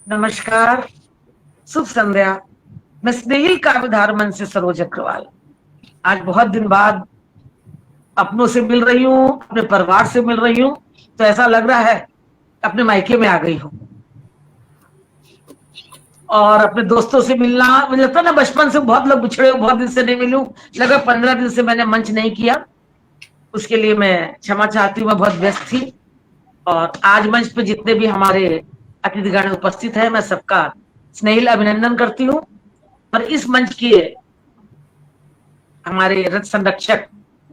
नमस्कार, शुभ संध्या। मैं स्नेहिल काव्यधार मन से सरोज अग्रवाल। आज बहुत दिन बाद अपनों से मिल रही हूँ, अपने परिवार से मिल रही हूँ, तो ऐसा लग रहा है अपने मायके में आ गई हूँ। और अपने दोस्तों से मिलना, मुझे लगता है ना बचपन से बहुत लोग बिछड़े हो, बहुत दिन से नहीं मिलूं। लगभग 15 दिन से मैंने मंच नहीं किया, उसके लिए मैं क्षमा चाहती हूँ। मैं बहुत व्यस्त थी। और आज मंच पे जितने भी हमारे अतिथिगण उपस्थित हैं, मैं सबका स्नेहिल अभिनंदन करती हूँ। और इस मंच के हमारे रथ संरक्षक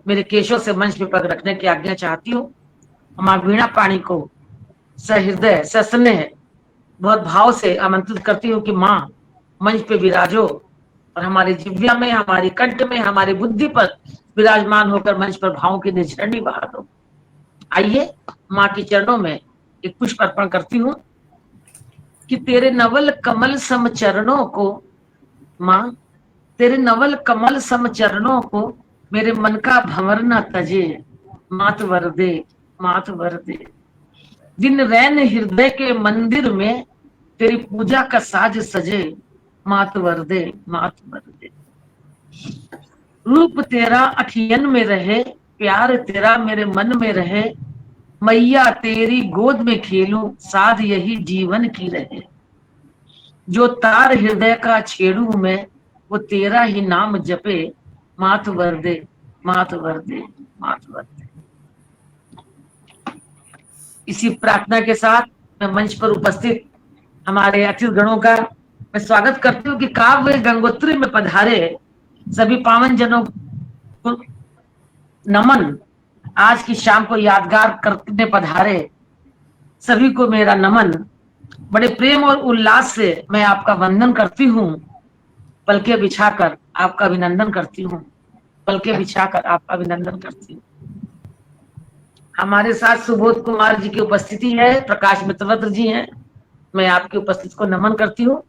मेरे केशव से मंच पे पग रखने की आज्ञा चाहती हूँ। माँ वीणा पाणी को सहृदय सस्नेह बहुत भाव से आमंत्रित करती हूँ कि माँ मंच पे विराजो और हमारी जिह्वा में, हमारी कंठ में, हमारी बुद्धि पर विराजमान होकर मंच पर भावों की निझरनी बहा दो। आइए माँ के चरणों में एक पुष्प अर्पण करती हूँ कि तेरे नवल कमल सम चरणों को, माँ तेरे नवल कमल सम चरणों को मेरे मन का भंवर न तजे। मात वर दे, मात वर दे। दिन रैन हृदय के मंदिर में तेरी पूजा का साज सजे। मात वर दे, मात वर दे। रूप तेरा अखियन में रहे, प्यार तेरा मेरे मन में रहे। मैया तेरी गोद में खेलूं, साध यही जीवन की रहे। जो तार हृदय का छेड़ू मैं, वो तेरा ही नाम जपे। मात वर दे, मात वर दे, मात वर दे। इसी प्रार्थना के साथ मैं मंच पर उपस्थित हमारे अतिथि गणों का मैं स्वागत करती हूँ कि काव्य गंगोत्री में पधारे सभी पावन जनों को नमन। आज की शाम को यादगार करने पधारे सभी को मेरा नमन। बड़े प्रेम और उल्लास से मैं आपका वंदन करती हूँ। पलके बिछाकर आपका अभिनंदन करती हूँ। पलके बिछाकर आपका अभिनंदन करती हूँ। हमारे साथ सुबोध कुमार जी की उपस्थिति है, प्रकाश मित्रवत जी हैं। मैं आपकी उपस्थिति को नमन करती हूँ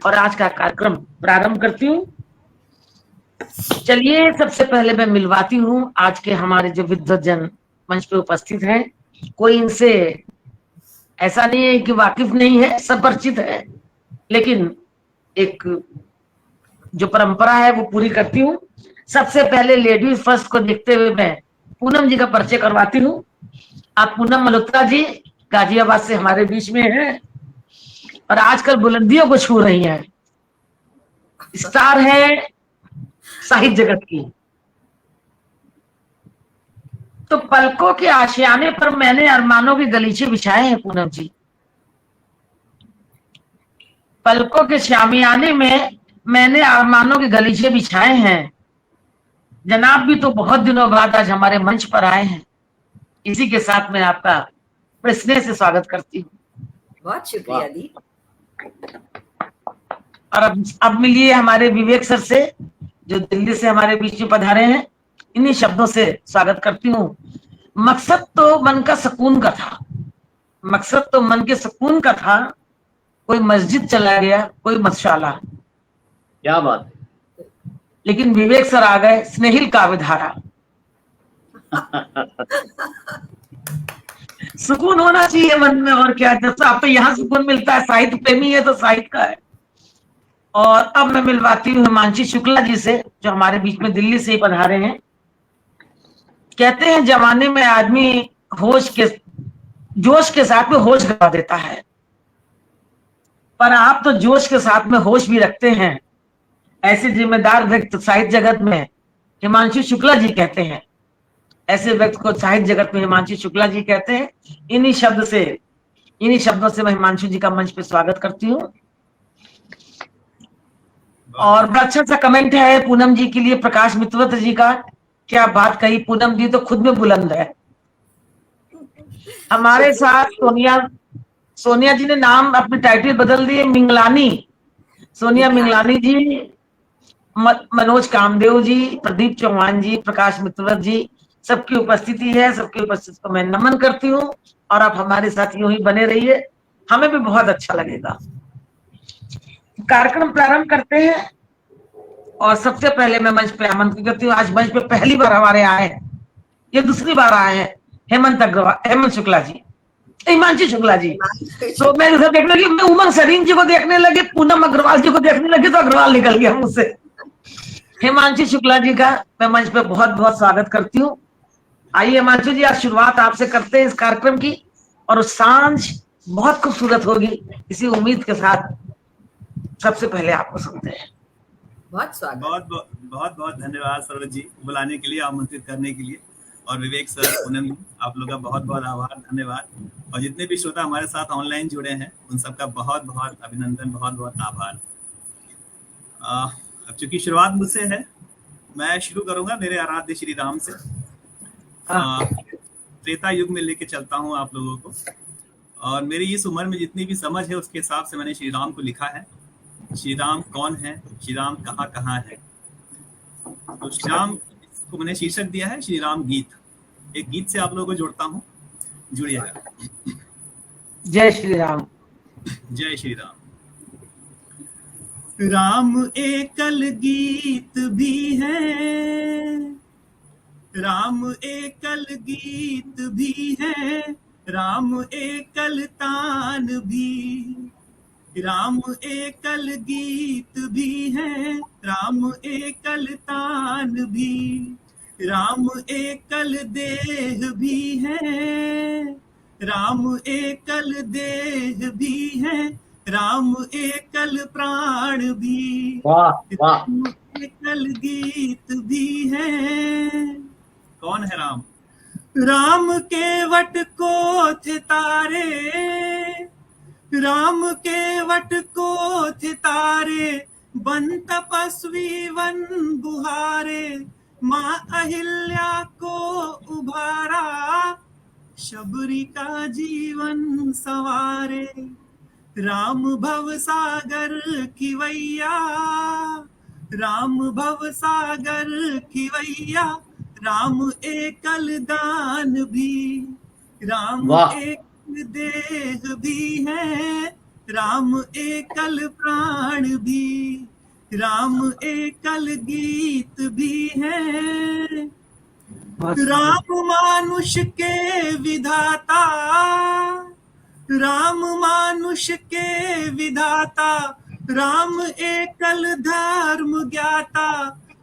और आज का कार्यक्रम प्रारंभ करती हूँ। चलिए सबसे पहले मैं मिलवाती हूँ आज के हमारे जो विद्वजन मंच पे उपस्थित हैं। कोई इनसे ऐसा नहीं है कि वाकिफ नहीं है, सब परिचित है, लेकिन एक जो परंपरा है वो पूरी करती हूँ। सबसे पहले लेडीज फर्स्ट को देखते हुए मैं पूनम जी का परिचय करवाती हूँ। आप पूनम मल्होत्रा जी गाजियाबाद से हमारे बीच में हैं और आजकल बुलंदियों को छू रही हैं। स्टार है साहित्य जगत की। तो पलकों के आशियाने पर मैंने अरमानों के गलीचे बिछाए हैं पूनम जी। पलकों के शामियाने में मैंने अरमानों के गलीचे बिछाए हैं। जनाब भी तो बहुत दिनों बाद आज हमारे मंच पर आए हैं। इसी के साथ मैं आपका बड़े स्नेह से स्वागत करती हूँ। बहुत शुक्रिया दी। और अब मिलिए हमारे विवेक सर से, जो दिल्ली से हमारे बीच में पधारे हैं। इन्हीं शब्दों से स्वागत करती हूँ। मकसद तो मन का सुकून का था, मकसद तो मन के सुकून का था। कोई मस्जिद चला गया, कोई मशाला। क्या बात है। लेकिन विवेक सर आ गए, स्नेहिल काव्यधारा। सुकून होना चाहिए मन में, और क्या। जैसा आपको यहाँ सुकून मिलता है, साहित्य प्रेमी है तो साहित्य का है। और अब मैं मिलवाती हूँ हिमांशी शुक्ला जी से, जो हमारे बीच में दिल्ली से ही पधारे हैं। कहते हैं जमाने में आदमी जोश के साथ में होश गवा देता है, पर आप तो जोश के साथ में होश भी रखते हैं। ऐसे जिम्मेदार व्यक्ति साहित्य जगत में हिमांशु शुक्ला जी कहते हैं। ऐसे व्यक्ति को साहित्य जगत में हिमांशु शुक्ला जी कहते हैं। इन्हीं शब्दों से मैं हिमांशु जी का मंच पे स्वागत करती हूँ। और बड़ा अच्छा सा कमेंट है पूनम जी के लिए प्रकाश मित्रवत जी का। क्या बात कही पूनम जी, तो खुद में बुलंद है। हमारे साथ सोनिया जी ने नाम अपने टाइटल बदल दिए, मिंगलानी। सोनिया मिंगलानी जी, मनोज कामदेव जी, प्रदीप चौहान जी, प्रकाश मित्रवत जी, सबकी उपस्थिति है। सबकी उपस्थिति को मैं नमन करती हूँ और आप हमारे साथ यूं ही बने रहिए, हमें भी बहुत अच्छा लगेगा। कार्यक्रम प्रारंभ करते हैं। और सबसे पहले मैं मंच पे आमंत्रित करती हूँ, आज मंच पे पहली बार हमारे आए हैं, ये दूसरी बार आए हैं, हेमंत शुक्ला जी। हिमांशु शुक्ला जी। तो मैं उसे देखने लगी, मैं उमंग सरीन जी को देखने लगी, पूनम अग्रवाल जी को देखने लगी, तो अग्रवाल निकल गया मुझसे। हिमांशु शुक्ला जी का मैं मंच पे बहुत बहुत स्वागत करती हूँ। आइए हिमांशु जी, आज शुरुआत आपसे करते हैं इस कार्यक्रम की, और सांझ बहुत खूबसूरत होगी, इसी उम्मीद के साथ सबसे पहले आपको सुनते हैं। बहुत स्वागत। बहुत बहुत धन्यवाद सरोज जी, बुलाने के लिए, आमंत्रित करने के लिए। और विवेक सर, पूनम, आप लोग का बहुत बहुत आभार, धन्यवाद। और जितने भी श्रोता हमारे साथ ऑनलाइन जुड़े हैं, उन सबका बहुत बहुत अभिनंदन, बहुत बहुत आभार। अब चूंकि शुरुआत मुझसे है, मैं शुरू करूंगा मेरे आराध्य श्री राम से। त्रेता युग में लेके चलता हूँ आप लोगों को, और मेरी इस उम्र में जितनी भी समझ है उसके हिसाब से मैंने श्री राम को लिखा है। श्री राम कौन है, श्री राम कहाँ है। तो श्री राम को मैंने शीर्षक दिया है श्री राम गीत। एक गीत से आप लोगों को जोड़ता हूँ, जुड़िएगा। जय श्री राम। जय श्री राम। राम एकल गीत भी है, राम एकल गीत भी है, राम एकल तान भी। राम एकल गीत भी है, राम एकल तान भी। राम एकल देह भी है, राम एकल देह भी है, राम एकल प्राण भी। राम एकल गीत भी है। कौन है राम? राम के वट को थे तारे, राम के वट को थे तारे, बन तपस्वी वन बुहारे। माँ अहिल्या को उभारा, शबरी का जीवन सवारे। राम भव सागर खिवैया, राम भव सागर खिवैया। राम एकल दान भी, राम एकल देह भी है, राम एकल प्राण भी। राम एकल गीत भी है। राम मानुष के विधाता, राम मानुष के विधाता। राम एकल धर्म ज्ञाता,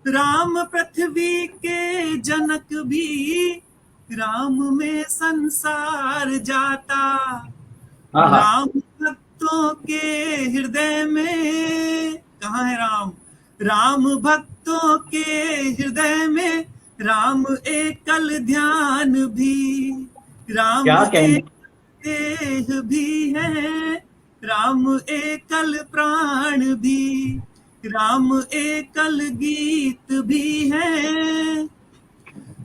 राम पृथ्वी के जनक भी। राम में संसार जाता, राम भक्तों के हृदय में। कहाँ है राम? राम भक्तों के हृदय में। राम एकल ध्यान भी, राम एकल देह भी है, राम एकल प्राण भी। राम एकल गीत भी है।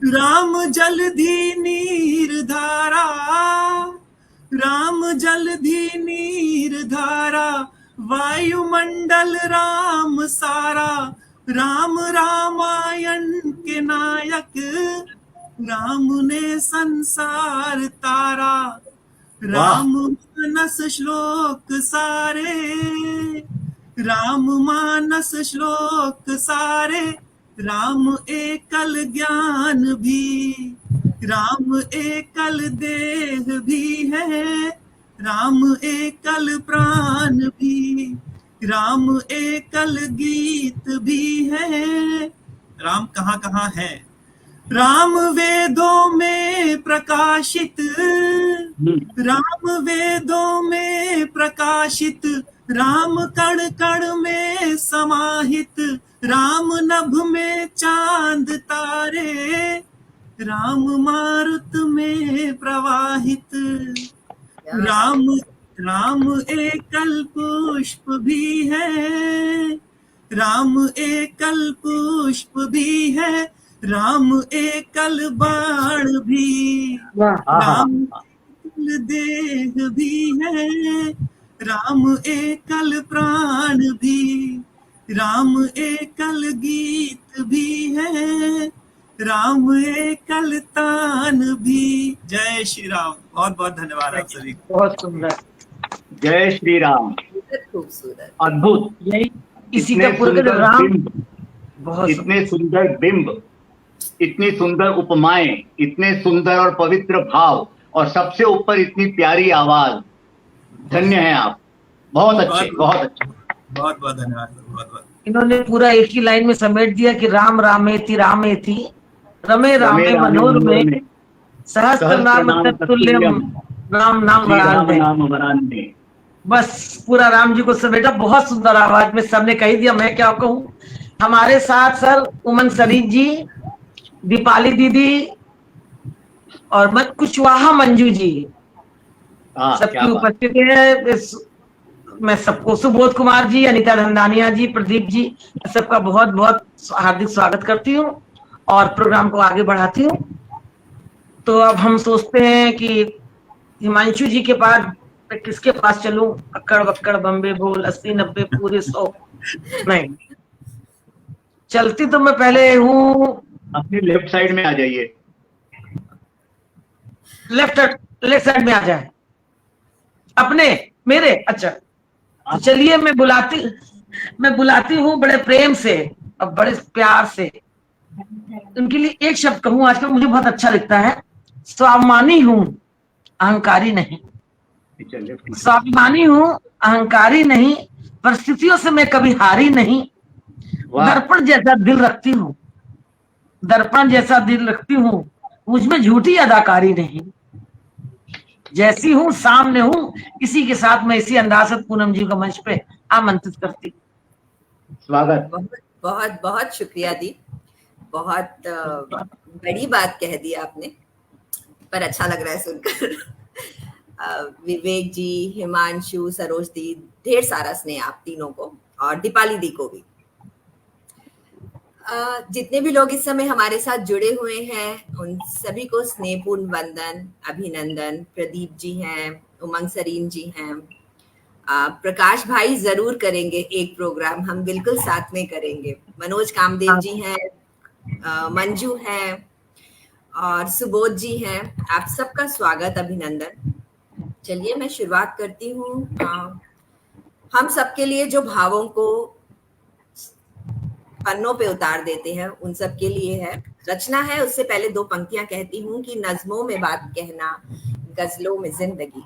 राम जलधि नीर धारा, राम जलधि नीर धारा। वायुमंडल राम सारा, राम रामायण के नायक। राम ने संसार तारा, राम मानस श्लोक सारे, राम मानस श्लोक सारे। राम एकल ज्ञान भी, राम एकल देह भी है, राम एकल प्राण भी। राम एकल गीत भी है। राम कहाँ है? राम वेदों में प्रकाशित, राम वेदों में प्रकाशित। राम कण कण में समाहित, राम नभ में चांद तारे। राम मारुत में प्रवाहित। राम एकल पुष्प भी है, राम एकल पुष्प भी है। राम एकल बाण भी, राम एकल देह भी है, राम एकल प्राण भी। राम एकल गीत भी है, राम एकल तान भी। जय श्री राम। बहुत बहुत धन्यवाद आप सभी को। बहुत सुंदर। जय श्री राम। खूबसूरत, अद्भुत। यही इसी का पूर्ण राम। बहुत इतने सुंदर बिंब, इतनी सुंदर उपमाएं, इतने सुंदर और पवित्र भाव, और सबसे ऊपर इतनी प्यारी आवाज। धन्य हैं आप, बहुत अच्छे, बहुत अच्छे। बहुत बहुत धन्यवाद, बहुत बहुत। इन्होंने पूरा एक ही लाइन में समेट दिया कि राम रामेति रामेति रमे रामे मनोरमे सहस्त्र नाम तत्तुल्यम राम नाम वरानने। बस पूरा राम जी को समेटा, बहुत सुंदर आवाज में सबने कही दिया। मैं क्या कहूँ। हमारे साथ सर उमंग सरीन जी, दीपाली दीदी और कुशवाहा मंजू जी सबकी उपस्थिति है। मैं सबको, सुबोध कुमार जी, अनीता धंधानिया जी, प्रदीप जी, सबका बहुत बहुत हार्दिक स्वागत करती हूँ और प्रोग्राम को आगे बढ़ाती हूँ। तो अब हम सोचते हैं कि हिमांशु जी के पास, किसके पास चलूं? अक्कड़ बक्कड़ बम्बे बोल 80 90 पूरे 100 नहीं चलती। तो मैं पहले हूँ, अपनी लेफ्ट साइड में आ जाइए। लेफ्ट साइड में आ जाए अपने मेरे। अच्छा तो चलिए, मैं बुलाती हूँ बड़े प्रेम से और बड़े प्यार से। उनके लिए एक शब्द कहूँ आजकल मुझे बहुत अच्छा लगता है। स्वाभिमानी हूँ, अहंकारी नहीं। स्वाभिमानी हूँ, अहंकारी नहीं, परिस्थितियों से मैं कभी हारी नहीं। दर्पण जैसा दिल रखती हूँ, दर्पण जैसा दिल रखती हूँ, मुझमें झूठी अदाकारी नहीं। जैसी हूँ सामने हूँ, इसी के साथ मैं इसी अंदाज से पूनम जी को मंच पे आमंत्रित करती हूँ। स्वागत। बहुत बहुत शुक्रिया दी, बहुत बड़ी बात कह दी आपने, पर अच्छा लग रहा है सुनकर। विवेक जी, हिमांशु, सरोज दी, ढेर सारा स्नेह आप तीनों को, और दीपाली दी को भी। जितने भी लोग इस समय हमारे साथ जुड़े हुए हैं उन सभी को स्नेहपूर्ण वंदन, अभिनंदन। प्रदीप जी हैं, उमंग सरीन जी हैं, प्रकाश भाई जरूर करेंगे एक प्रोग्राम, हम बिल्कुल साथ में करेंगे। मनोज कामदेव जी हैं, मंजू हैं और सुबोध जी हैं। आप सबका स्वागत, अभिनंदन। चलिए मैं शुरुआत करती हूँ। हम सबके लिए जो भावों को पन्नों पे उतार देते हैं उन सब के लिए है रचना है। उससे पहले दो पंक्तियां कहती हूँ कि नज़्मों में बात कहना, गजलों में जिंदगी।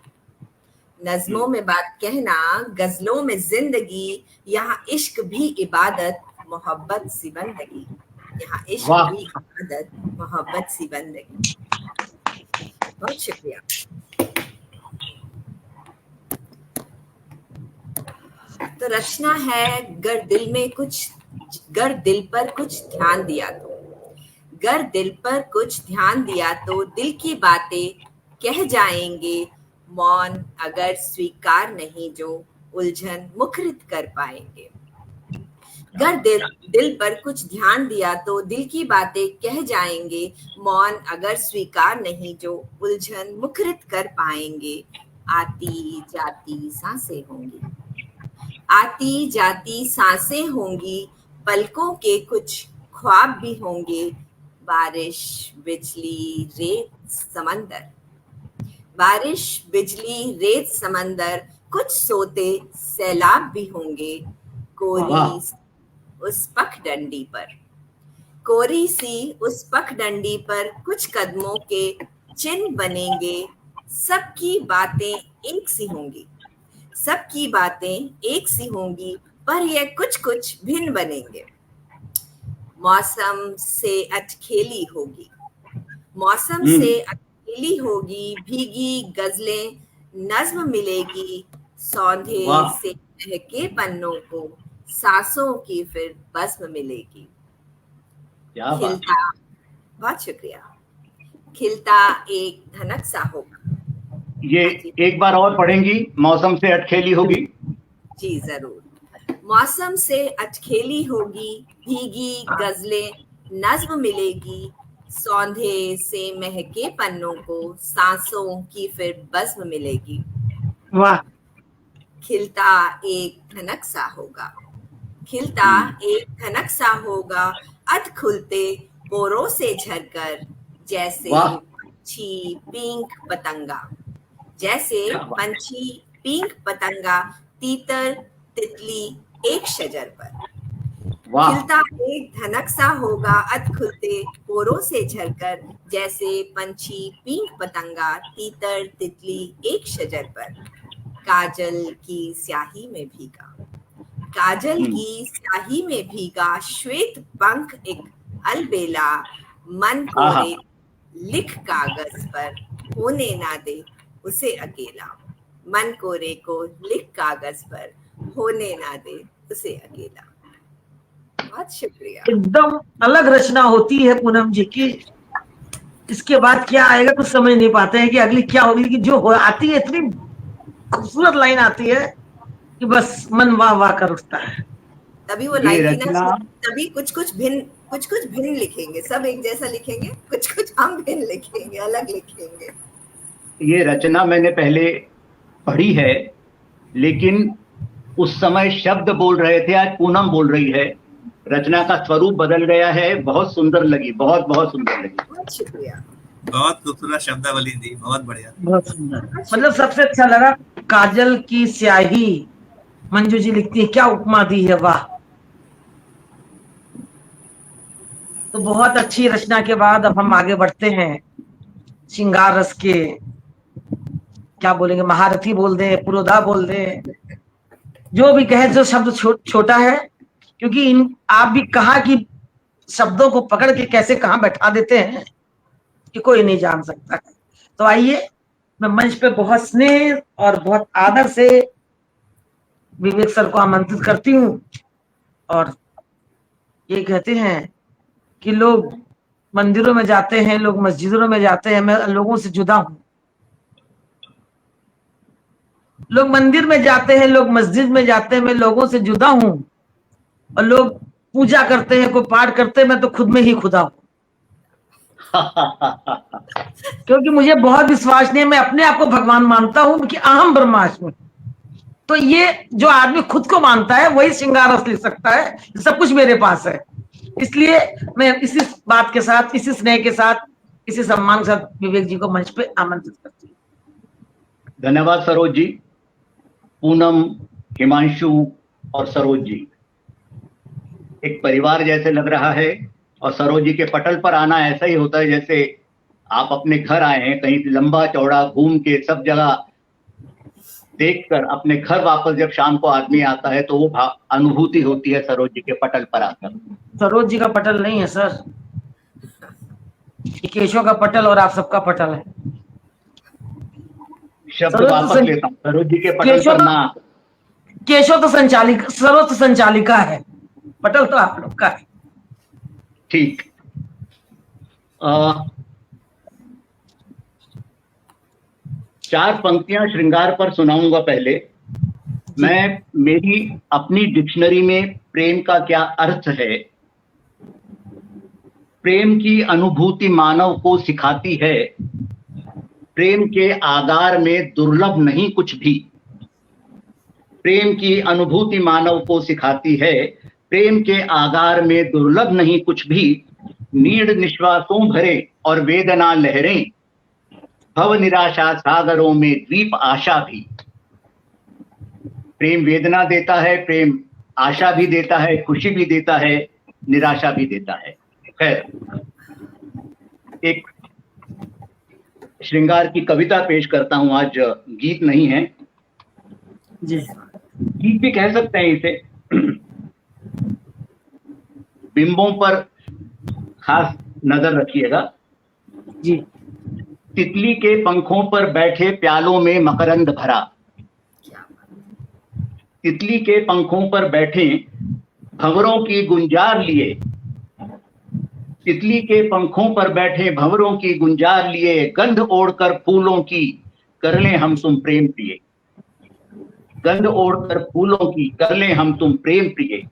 नज़्मों में बात कहना, गजलों में जिंदगी, यहाँ इश्क भी इबादत, मोहब्बत सी बंदगी। यहाँ इश्क भी इबादत, मोहब्बत सी बंदगी। बहुत शुक्रिया। तो रचना है, गर दिल पर कुछ ध्यान दिया तो, गर दिल पर कुछ ध्यान दिया तो दिल की बातें कह जाएंगे। मौन अगर स्वीकार नहीं जो उलझन मुखरित कर पाएंगे। गर दिल पर कुछ ध्यान दिया तो दिल की बातें कह जाएंगे। मौन अगर स्वीकार नहीं जो उलझन मुखरित कर पाएंगे। आती जाती सांसें होंगी, आती जाती सांसें होंगी, पलकों के कुछ ख्वाब भी होंगे। बारिश बिजली रेत समंदर, बारिश बिजली रेत समंदर, कुछ सोते सैलाब भी होंगे। कोरी उस पगडंडी पर, कोरी सी उस पगडंडी पर कुछ कदमों के चिन्ह बनेंगे। सबकी बातें एक सी होंगी, सबकी बातें एक सी होंगी, पर यह कुछ कुछ भिन्न बनेंगे। मौसम से अटखेली होगी, मौसम से अटखेली होगी, भीगी गजलें नज्म मिलेगी। सौंधे से महके पन्नों को सांसों की फिर बज़्म मिलेगी। खिलता, बहुत शुक्रिया। खिलता एक धनक सा होगा। ये एक बार और पढ़ेंगी? मौसम से अटखेली होगी। जी जरूर। मौसम से अटखेली होगी, भीगी गजलें नज्म मिलेगी। सौंधे से महके पन्नों को सांसों की फिर बज़्म मिलेगी। वाह। खिलता एक धनक सा होगा, खिलता एक धनक सा होगा, अध खुलते पोरों से झरकर। जैसे पंछी पींक पतंगा, जैसे पंछी पींक पतंगा, तीतर तितली एक शजर पर। वाह। खिलता एक धनक सा होगा अध खुलते पोरों से झरकर, जैसे पंछी पींक पतंगा तीतर तितली एक शजर पर। काजल की स्याही में भीगा, काजल की स्याही में भीगा श्वेत पंख एक अलबेला, मन को आहा। रे लिख कागज पर होने ना दे उसे अकेला। मन कोरे को लिख कागज पर होने ना दे उसे अकेला। बहुत शुक्रिया। एकदम अलग रचना होती है पूनम जी की। इसके बाद क्या आएगा कुछ समझ नहीं पाते हैं कि अगली क्या होगी, कि जो हो आती है इतनी खूबसूरत लाइन आती है कि बस मन वाह वाह कर उठता है। तभी वो ये लाइन की रचना, ना, तभी कुछ कुछ भिन्न लिखेंगे, सब एक जैसा लिखेंगे, कुछ कुछ हम भिन्न लिखेंगे, अलग लिखेंगे। ये रचना मैंने पहले पढ़ी है, लेकिन उस समय शब्द बोल रहे थे, आज पूनम बोल रही है, रचना का स्वरूप बदल गया है। बहुत सुंदर लगी, बहुत बहुत सुंदर लगी। बहुत शुक्रिया। बहुत खूबसूरत शब्दावली दी, बहुत बढ़िया। बहुत सुंदर। मतलब सबसे अच्छा लगा काजल की स्याही, मंजू जी लिखती है क्या उपमा दी है, वाह। तो बहुत अच्छी रचना के बाद अब हम आगे बढ़ते हैं श्रृंगार रस के, क्या बोलेंगे, महारथी बोल दे, पुरोधा बोल दे, जो भी कहे। जो शब्द छोटा है, क्योंकि इन आप भी कहा कि शब्दों को पकड़ के कैसे कहाँ बैठा देते हैं कि कोई नहीं जान सकता है। तो आइए, मैं मंच पे बहुत स्नेह और बहुत आदर से विवेक सर को आमंत्रित करती हूँ। और ये कहते हैं कि लोग मंदिरों में जाते हैं, लोग मस्जिदों में जाते हैं, मैं लोगों से जुदा हूं। लोग मंदिर में जाते हैं, लोग मस्जिद में जाते हैं, मैं लोगों से जुदा हूं। और लोग पूजा करते हैं, कोई पाठ करते हैं, मैं तो खुद में ही खुदा हूं। क्योंकि मुझे बहुत विश्वास नहीं है, मैं अपने आप को भगवान मानता हूं कि अहम ब्रह्मास्मि। तो ये जो आदमी खुद को मानता है वही श्रृंगार रस लिख सकता है, सब कुछ मेरे पास है। इसलिए मैं इसी बात के साथ, इसी स्नेह के साथ, इसी सम्मान के साथ विवेक जी को मंच पे आमंत्रित करती हूँ। धन्यवाद सरोज जी। पूनम, हिमांशु और सरोज जी एक परिवार जैसे लग रहा है। और सरोज जी के पटल पर आना ऐसा ही होता है जैसे आप अपने घर आए हैं, कहीं लंबा चौड़ा घूम के सब जगह देखकर अपने घर वापस जब शाम को आदमी आता है तो वो अनुभूति होती है सरोज जी के पटल पर आकर। सरोज जी का पटल नहीं है सर, केशव का पटल और आप सबका पटल है। शब्द वापस लेता हूँ, सरोज जी के पटल पर ना। केशव तो संचालिका, सरोज तो संचालिका है, पटल तो आप लोग का है। ठीक। चार पंक्तियां श्रृंगार पर सुनाऊंगा। पहले मैं, मेरी अपनी डिक्शनरी में प्रेम का क्या अर्थ है। प्रेम की अनुभूति मानव को सिखाती है, प्रेम के आगार में दुर्लभ नहीं कुछ भी। प्रेम की अनुभूति मानव को सिखाती है, प्रेम के आगार में दुर्लभ नहीं कुछ भी। नीड निश्वासों भरे और वेदना लहरें, भव निराशा सागरों में द्वीप आशा भी। प्रेम वेदना देता है, प्रेम आशा भी देता है, खुशी भी देता है, निराशा भी देता है। खैर, एक श्रृंगार की कविता पेश करता हूं। आज गीत नहीं है जी, गीत भी कह सकते हैं इसे। बिंबों पर खास नजर रखिएगा जी। तितली के पंखों पर बैठे प्यालों में मकरंद भरा। तितली के पंखों पर बैठे भंवरों की गुंजार लिए, तितली के पंखों पर बैठे भंवरों की गुंजार लिए, गंध ओढ़कर फूलों की कर ले हम तुम प्रेम प्रिय। गंध ओढ़कर फूलों की कर ले हम तुम प्रेम प्रिय।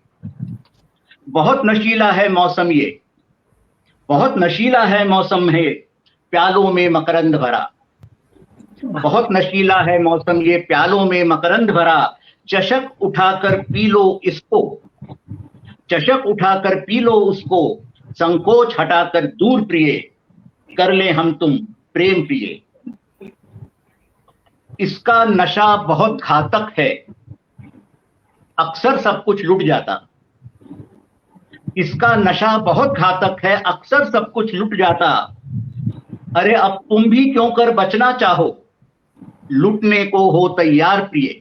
बहुत नशीला है मौसम ये, बहुत नशीला है मौसम है, प्यालों में मकरंद भरा। बहुत नशीला है मौसम ये, प्यालों में मकरंद भरा। चशक उठाकर पी लो इसको, चशक उठाकर पी लो उसको, संकोच हटाकर दूर प्रिय, कर ले हम तुम प्रेम प्रिय। इसका नशा बहुत घातक है, अक्सर सब कुछ लुट जाता। इसका नशा बहुत घातक है, अक्सर सब कुछ लुट जाता। अरे अब तुम भी क्यों कर बचना चाहो, लुटने को हो तैयार प्रिय।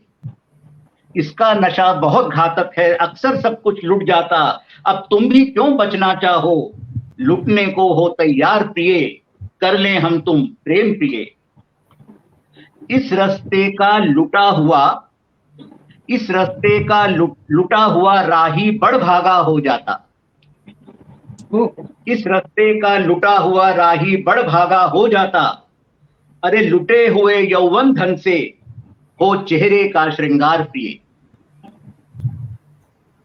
इसका नशा बहुत घातक है, अक्सर सब कुछ लुट जाता। अब तुम भी क्यों बचना चाहो, लुटने को हो तैयार प्रिय। कर लें हम तुम प्रेम प्रिय। इस रास्ते का लुटा हुआ, इस रास्ते का लुटा हुआ राही बड़ भागा हो जाता। इस रास्ते का लुटा हुआ राही बड़ भागा हो जाता। अरे लुटे हुए यौवन धन से हो चेहरे का श्रृंगार प्रिय।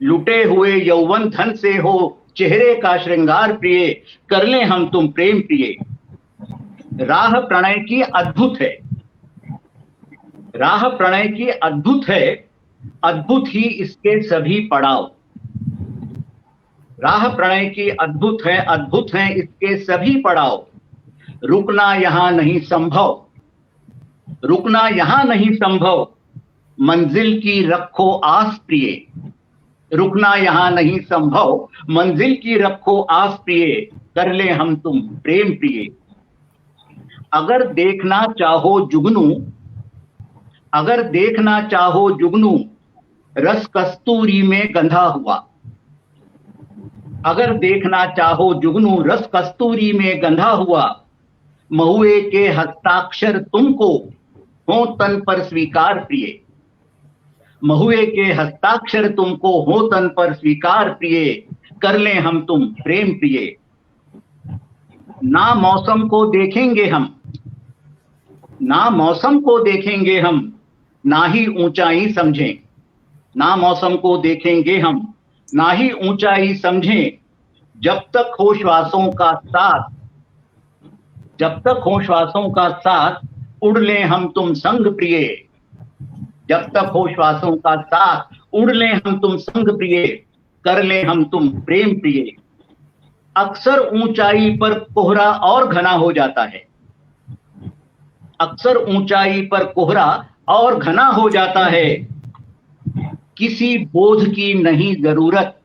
लुटे हुए यौवन धन से हो चेहरे का श्रृंगार प्रिय। कर लें हम तुम प्रेम प्रिय। राह प्रणय की अद्भुत है, राह प्रणय की अद्भुत है, अद्भुत ही इसके सभी पड़ाव। राह प्रणय की अद्भुत है, अद्भुत हैं इसके सभी पड़ाव। रुकना यहां नहीं संभव, रुकना यहां नहीं संभव, मंजिल की रखो आस प्रिय। रुकना यहां नहीं संभव, मंजिल की रखो आस प्रिय। कर ले हम तुम प्रेम प्रिय। अगर देखना चाहो जुगनू, अगर देखना चाहो जुगनू, रस कस्तूरी में गंधा हुआ। अगर देखना चाहो जुगनू, रस कस्तूरी में गंधा हुआ। महुए के हस्ताक्षर तुमको हो तन पर स्वीकार प्रिय। महुए के हस्ताक्षर तुमको हो तन पर स्वीकार प्रिय। कर लें हम तुम प्रेम प्रिय। ना मौसम को देखेंगे हम, ना मौसम को देखेंगे हम, ना ही ऊंचाई समझें। ना मौसम को देखेंगे हम, ना ही ऊंचाई समझें। जब तक हो श्वासों का साथ, जब तक हो श्वासों का साथ, उड़ लें हम तुम संग प्रिय। जब तक हो श्वासों का साथ, उड़ लें हम तुम संग प्रिय। कर लें हम तुम प्रेम प्रिय। अक्सर ऊंचाई पर कोहरा और घना हो जाता है। अक्सर ऊंचाई पर कोहरा और घना हो जाता है। किसी बोझ की नहीं जरूरत,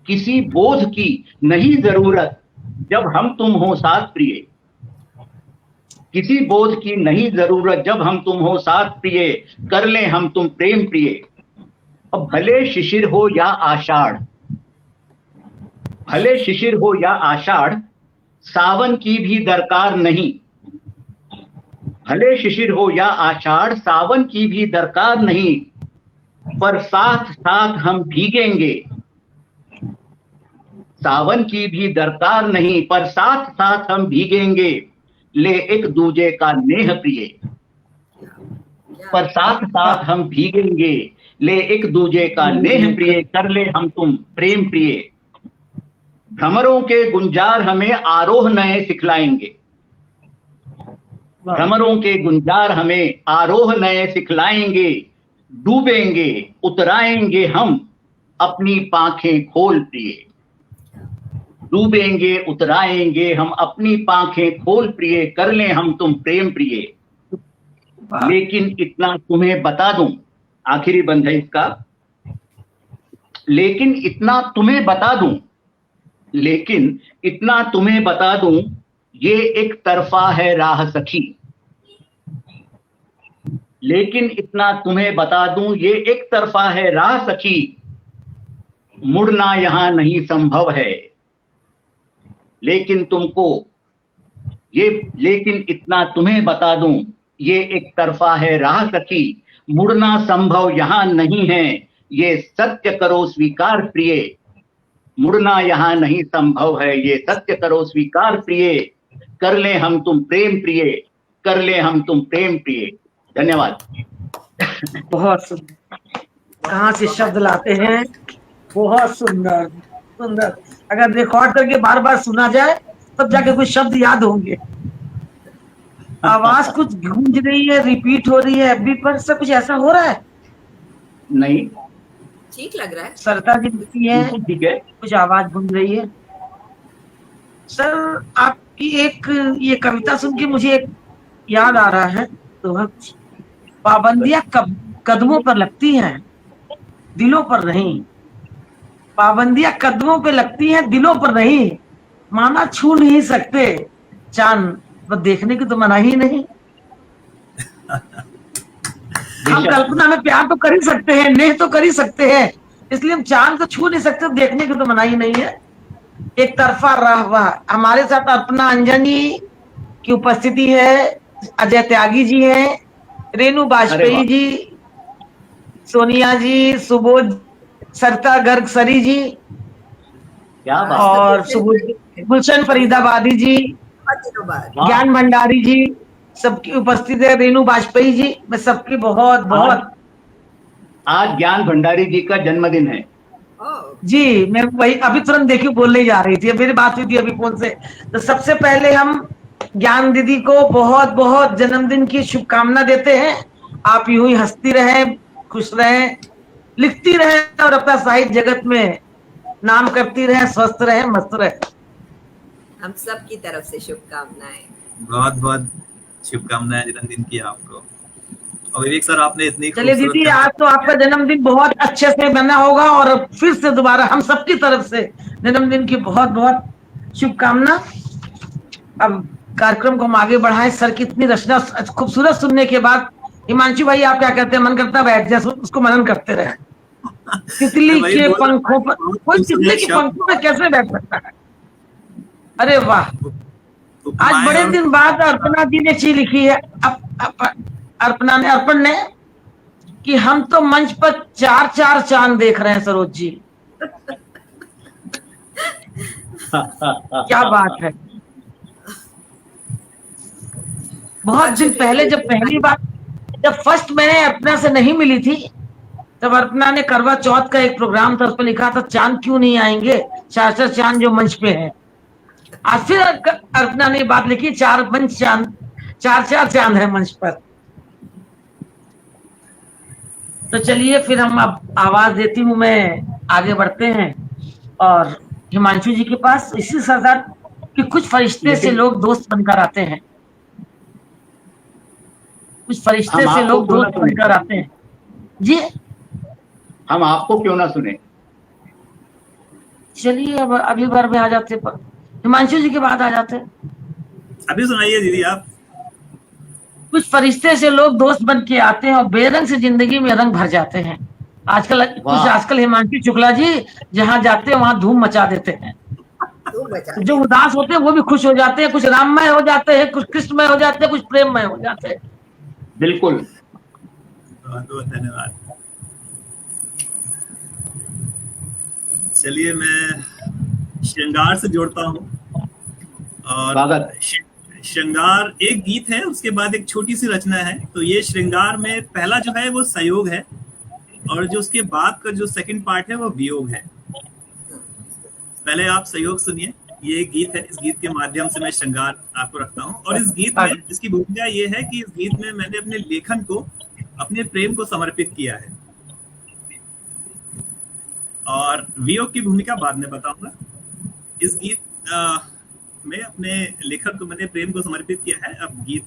किसी बोझ की नहीं जरूरत, जब हम तुम हो साथ प्रिय। किसी बोझ की नहीं जरूरत, जब हम तुम हो साथ प्रिय। कर लें हम तुम प्रेम प्रिय। अब भले शिशिर हो या आषाढ़, भले शिशिर हो या आषाढ़, सावन की भी दरकार नहीं। भले शिशिर हो या आषाढ़, सावन की भी दरकार नहीं। पर साथ साथ हम भीगेंगे, सावन की भी दरकार नहीं, पर साथ साथ हम भीगेंगे। ले एक दूजे का नेह प्रिय। पर साथ साथ हम भीगेंगे, ले एक दूजे का नेह प्रिय। कर ले हम तुम प्रेम प्रिय। भ्रमरों के गुंजार हमें आरोह नए सिखलाएंगे। भ्रमरों के गुंजार हमें आरोह नए सिखलाएंगे। डूबेंगे उतराएंगे हम अपनी पांखें खोल प्रिय। डूबेंगे उतराएंगे हम अपनी पांखें खोल प्रिय। कर लें हम तुम प्रेम प्रिय। लेकिन इतना तुम्हें बता दूं, आखिरी बंद है इसका। लेकिन इतना तुम्हें बता दूं, लेकिन इतना तुम्हें बता दूं, ये एक तरफा है राह सखी। लेकिन इतना तुम्हें बता दूं, ये एक तरफा है राह सखी। मुड़ना यहां नहीं संभव है। लेकिन तुमको ये, लेकिन इतना तुम्हें बता दूं, ये एक तरफा है राह सखी। मुड़ना संभव यहां नहीं है, ये सत्य करो स्वीकार प्रिय। मुड़ना यहां नहीं संभव है, ये सत्य करो स्वीकार प्रिय। कर ले हम तुम प्रेम प्रिय। कर ले हम तुम प्रेम प्रिय। धन्यवाद। बहुत सुंदर, कहाँ से शब्द लाते हैं, बहुत सुंदर सुंदर। अगर रिकॉर्ड करके बार बार सुना जाए तब जाके कुछ शब्द याद होंगे। आवाज कुछ गूंज रही है, रिपीट हो रही है एफबी पर, सब कुछ ऐसा हो रहा है? नहीं, ठीक लग रहा है। सरता जी लिखती है, ठीक है, कुछ आवाज गूंज रही है। सर आपकी एक ये कविता सुन के मुझे एक याद आ रहा है। तो पाबंदियां कदमों पर लगती हैं, दिलों पर नहीं। पाबंदियां कदमों पे लगती हैं, दिलों पर नहीं। माना छू नहीं सकते चांद, पर देखने की तो मनाही नहीं। हम बेशक। कल्पना में प्यार तो कर ही सकते हैं, नेह तो कर ही सकते हैं, इसलिए हम चांद को छू नहीं सकते, देखने की तो मनाही नहीं है। एक तरफा रहवा हमारे साथ अर्पणा अंजनी की उपस्थिति है, अजय त्यागी जी हैं, रेणु अरे बाजपेयी वाह, जी, सोनिया जी, सुबोध, सरिता गर्ग सरी जी, क्या बात, और सुबोध, गुलशन फरीदाबादी जी, बहुत दिनों बाद। वाह। ज्ञान भंडारी जी, सबकी उपस्थित है, रेणु बाजपेयी जी, मैं सबकी बहुत बहुत आज ज्ञान भंडारी जी का जन्मदिन है। ओह, जी। मैं वही अभी तुरंत देखी बोलने जा रही थी, मेरी बात हुई थी अभी फोन से। तो सबसे पहले हम ज्ञान दीदी को बहुत बहुत जन्मदिन की शुभकामना देते हैं। आप यूं ही हंसती रहें, खुश रहें, लिखती रहें और अपना साहित्य जगत में नाम करती रहें, स्वस्थ रहें, मस्त रहें। हम सब की तरफ से शुभकामनाएं। बहुत बहुत शुभकामनाएं जन्मदिन की आपको। और विवेक सर, आपने इतनी चलिए खूबसूरत दीदी, कविता। आज तो आपका जन्मदिन बहुत अच्छे से मना होगा, और फिर से दोबारा हम सबकी तरफ से जन्मदिन की बहुत बहुत शुभकामना। अब कार्यक्रम को हम आगे बढ़ाएं। सर की इतनी रचना खूबसूरत सुनने के बाद हिमांशु भाई, आप क्या कहते हैं? मन करता है बैठ जाए, उसको मनन करते रहे। मैं तितली वही के बोल रहा था पंखों कि पर, बहुत कोई तितली खूबसूरत के शब्द, पंखों में कैसे बैठ सकता है? अरे वाह, आज उपमाएं बड़े और दिन बाद अर्पणा जी ने ची लिखी है। अर्पण ने कि हम तो मंच पर चार चार चांद देख रहे हैं सरोज जी। क्या बात है। बहुत दिन पहले जब फर्स्ट मैंने अर्पणा से नहीं मिली थी, तब अर्पणा ने करवा चौथ का एक प्रोग्राम था, उस पर लिखा था चांद क्यों नहीं आएंगे, चार चार चांद जो मंच पे हैं। आज फिर अर्पणा ने बात लिखी, चार चार चांद है मंच पर। तो चलिए फिर हम अब आवाज देती हूँ, मैं आगे बढ़ते हैं और हिमांशु जी के पास। इसी सरदार कि कुछ फरिश्ते से लेकिन लोग दोस्त बनकर आते हैं, कुछ फरिश्ते हम से आपको लोग क्यों ना दोस्त सुने, बनकर आते हैं जी। हम आपको क्यों ना सुने। चलिए अब अगली बार में आ जाते, पर हिमांशु जी के बाद आ जाते। अभी सुनाइए दीदी आप। कुछ फरिश्ते से लोग दोस्त बन के आते हैं और बेरंग से जिंदगी में रंग भर जाते हैं। आजकल हिमांशु शुक्ला जी जहां जाते हैं वहां धूम मचा देते हैं। तू बचा जो दे। उदास होते हैं वो भी खुश हो जाते हैं, कुछ राममय हो जाते हैं, कुछ कृष्णमय हो जाते हैं, कुछ प्रेममय हो जाते हैं। बिल्कुल। बहुत बहुत धन्यवाद। चलिए मैं श्रृंगार से जोड़ता हूँ। और स्वागत। श्रृंगार एक गीत है, उसके बाद एक छोटी सी रचना है। तो ये श्रृंगार में पहला जो है वो संयोग है, और जो उसके बाद का जो सेकंड पार्ट है वो वियोग है। पहले आप संयोग सुनिए। ये एक गीत है, इस गीत के माध्यम से मैं श्रृंगार आपको रखता हूँ। और इस गीत में इसकी भूमिका ये है कि इस गीत में मैंने अपने लेखन को, अपने प्रेम को समर्पित किया है। और वियोग की भूमिका बाद में बताऊंगा। इस गीत में अपने लेखन को, मैंने प्रेम को समर्पित किया है। अब गीत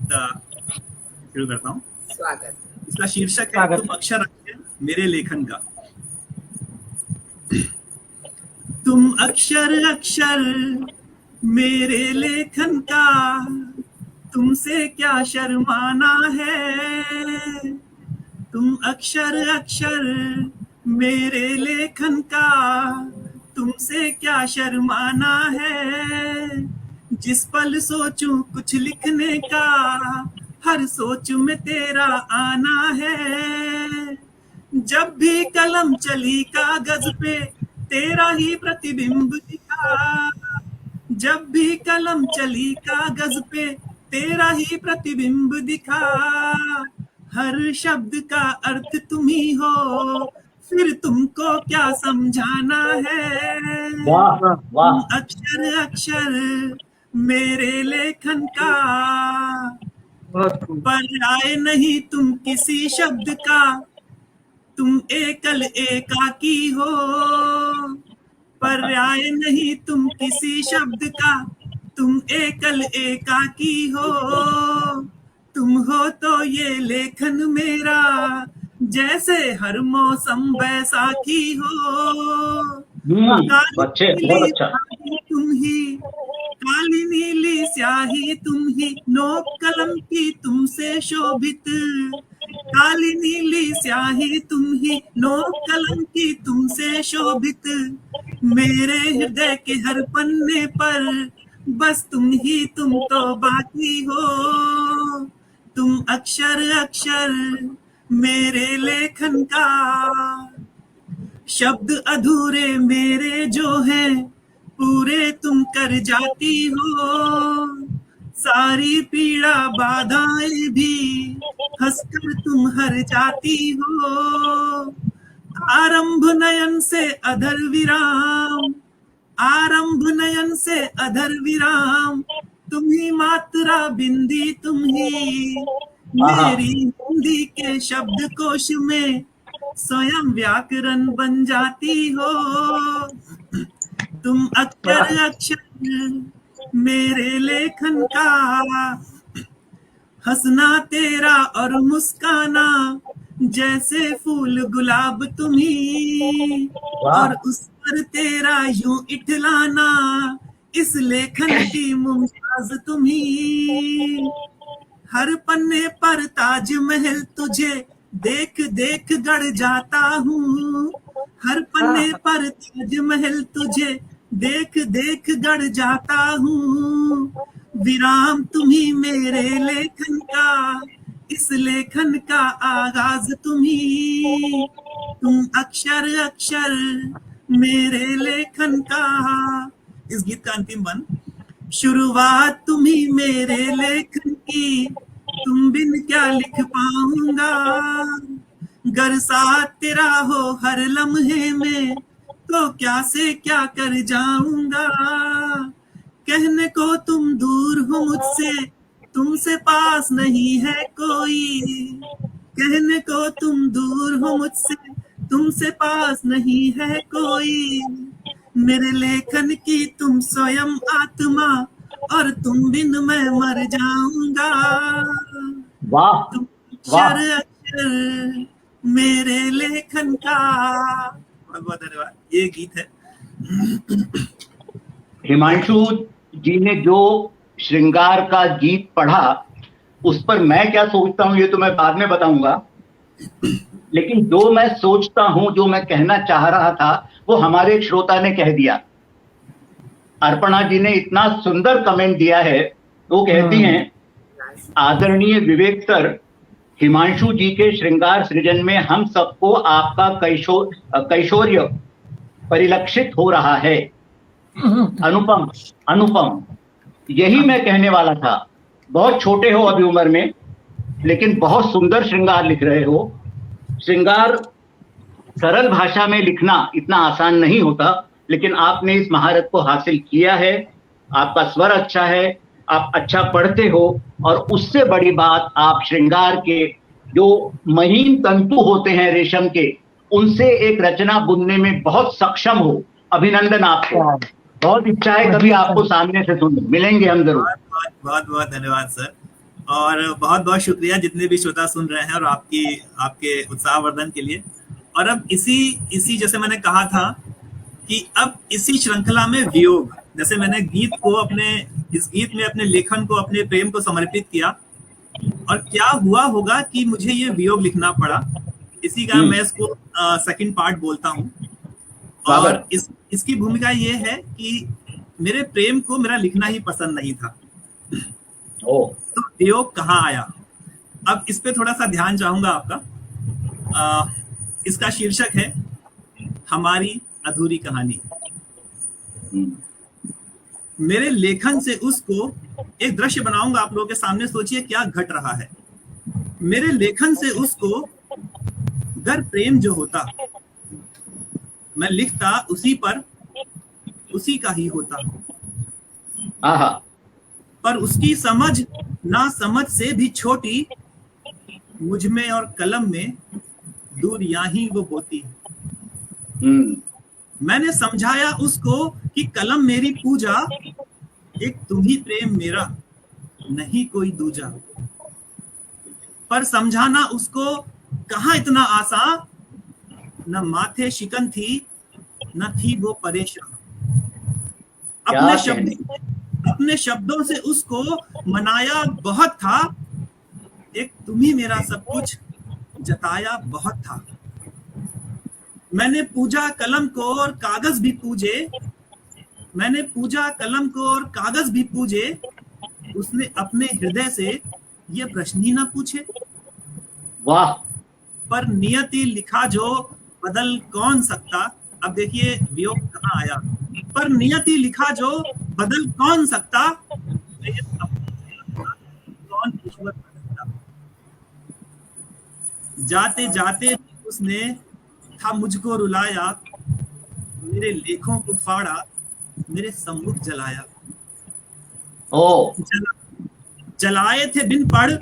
शुरू करता हूँ। स्वागत। इसका शीर्षक है तुम अक्षर अक्षर मेरे लेखन का। तुम अक्षर अक्षर मेरे लेखन का, तुमसे क्या शर्माना है। तुम अक्षर अक्षर मेरे लेखन का, तुमसे क्या शर्माना है। जिस पल सोचूं कुछ लिखने का, हर सोच में तेरा आना है। जब भी कलम चली कागज पे, तेरा ही प्रतिबिंब दिखा। जब भी कलम चली कागज पे, तेरा ही प्रतिबिंब दिखा। हर शब्द का अर्थ तुम ही हो, फिर तुमको क्या समझाना है। वाह वाह। तुम अक्षर अक्षर मेरे लेखन का, पर्याय नहीं तुम किसी शब्द का। तुम एकल एकाकी हो, पर्याय नहीं तुम किसी शब्द का। तुम एकल एकाकी हो, तुम हो तो ये लेखन मेरा, जैसे हर मौसम बैसाखी हो। अच्छे, बहुत अच्छा। तुम ही, काली नीली स्याही तुम ही, नोक कलम की तुमसे शोभित, काली नीली स्याही तुम ही, नोक कलम की तुमसे शोभित, मेरे हृदय के हर पन्ने पर बस तुम ही तुम तो बाकी हो, तुम अक्षर अक्षर मेरे लेखन का, शब्द अधूरे मेरे जो हैं पूरे तुम कर जाती हो, सारी पीड़ा बाधाएं भी हंसकर तुम हर जाती हो, आरंभ नयन से अधर विराम, आरंभ नयन से अधर विराम, तुम ही मात्रा बिंदी तुम ही, मेरी हिंदी के शब्दकोश में स्वयं व्याकरण बन जाती हो, तुम अक्षर अक्षर मेरे लेखन का, हंसना तेरा और मुस्काना जैसे फूल गुलाब तुम्ही, और उस पर तेरा यूं इठलाना इस लेखन की मुमताज तुम्ही, हर पन्ने पर ताजमहल तुझे देख देख गढ़ जाता हूँ, हर पन्ने पर ताजमहल तुझे देख देख गढ़ जाता हूँ, विराम तुम्ही मेरे लेखन का, इस लेखन का आगाज तुम्ही, तुम अक्षर अक्षर मेरे लेखन का। इस गीत का अंतिम बन, शुरुआत तुम्ही मेरे लेखन की, तुम बिन क्या लिख पाऊंगा, गर साथ तेरा हो हर लम्हे में तो क्या से क्या कर जाऊंगा, कहने को तुम दूर हो मुझसे तुमसे पास नहीं है कोई, कहने को तुम दूर हो मुझसे तुमसे पास नहीं है कोई, मेरे लेखन की तुम स्वयं आत्मा और तुम बिन मैं मर जाऊंगा, वाह तुम वाह, अक्षर अक्षर मेरे लेखन का। बहुत बहुत धन्यवाद। ये गीत है। हिमांशु जी ने जो श्रृंगार का गीत पढ़ा उस पर मैं क्या सोचता हूं ये तो मैं बाद में बताऊंगा, लेकिन जो मैं सोचता हूं, जो मैं कहना चाह रहा था वो हमारे एक श्रोता ने कह दिया। अर्पणा जी ने इतना सुंदर कमेंट दिया है, वो कहती हैं, आदरणीय विवेक सर, हिमांशु जी के श्रृंगार सृजन में हम सबको आपका कैशोर्य परिलक्षित हो रहा है। अनुपम अनुपम, यही मैं कहने वाला था। बहुत छोटे हो अभी उम्र में, लेकिन बहुत सुंदर श्रृंगार लिख रहे हो। श्रृंगार सरल भाषा में लिखना इतना आसान नहीं होता, लेकिन आपने इस महारत को हासिल किया है। आपका स्वर अच्छा है, आप अच्छा पढ़ते हो, और उससे बड़ी बात, आप श्रृंगार के जो महीन तंतु होते हैं रेशम के, उनसे एक रचना बुनने में बहुत सक्षम हो। अभिनंदन आपको। बहुत इच्छा है कभी आपको सामने से सुन मिलेंगे हम जरूर। बहुत बहुत धन्यवाद सर, और बहुत बहुत शुक्रिया जितने भी श्रोता सुन रहे हैं और आपके उत्साहवर्धन के लिए। और अब इसी जैसे मैंने कहा था कि अब इसी श्रृंखला में वियोग, जैसे मैंने इस गीत में अपने लेखन को, अपने प्रेम को समर्पित किया, और क्या हुआ होगा कि मुझे ये वियोग लिखना पड़ा। इसी का मैं इसको सेकंड पार्ट बोलता हूँ। और इसकी भूमिका ये है कि मेरे प्रेम को मेरा लिखना ही पसंद नहीं था। तो वियोग कहाँ आया, अब इस पे थोड़ा सा ध्यान चाहूंगा आपका। इसका शीर्षक है हमारी अधूरी कहानी। मेरे लेखन से उसको एक दृश्य बनाऊंगा आप लोगों के सामने। सोचिए क्या घट रहा है। मेरे लेखन से उसको अगर प्रेम जो होता, मैं लिखता उसी पर, उसी का ही होता। पर उसकी समझ ना समझ से भी छोटी, मुझ में और कलम में दूरियां ही वो बोती। मैंने समझाया उसको कि कलम मेरी पूजा, एक तुम ही प्रेम मेरा, नहीं कोई दूजा। पर समझाना उसको कहाँ इतना आसान, न माथे शिकन थी न थी वो परेशान। क्या अपने शब्दों से उसको मनाया बहुत था, एक तुम ही मेरा सब कुछ जताया बहुत था। मैंने पूजा कलम को और कागज भी पूजे, मैंने पूजा कलम को और कागज भी पूजे, उसने अपने हृदय से ये प्रश्न ही ना पूछे। वाह, पर नियति लिखा जो बदल कौन सकता। अब देखिए वियोग कहाँ आया। पर नियति लिखा जो बदल कौन सकता, कौन ईश्वर सकता। जाते जाते उसने था मुझको रुलाया, मेरे लेखों को फाड़ा, मेरे सम्मुख जलाया। ओ जलाए थे बिन पढ़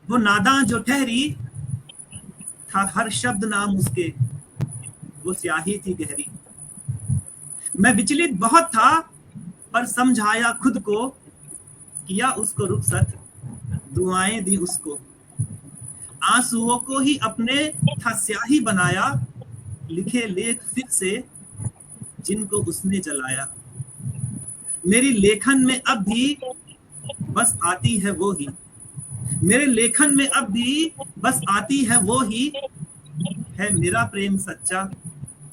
वो नादां जो ठहरी, था हर शब्द नाम उसके वो स्याही थी गहरी। मैं विचलित बहुत था पर समझाया खुद को, किया उसको रुखसत दुआएं दी उसको। आंसुओं को ही अपने था स्याही बनाया, लिखे लेख फिर से जिनको उसने जलाया। मेरी लेखन में अब भी बस आती है वो ही, मेरे लेखन में अब भी बस आती है वो ही, है मेरा प्रेम सच्चा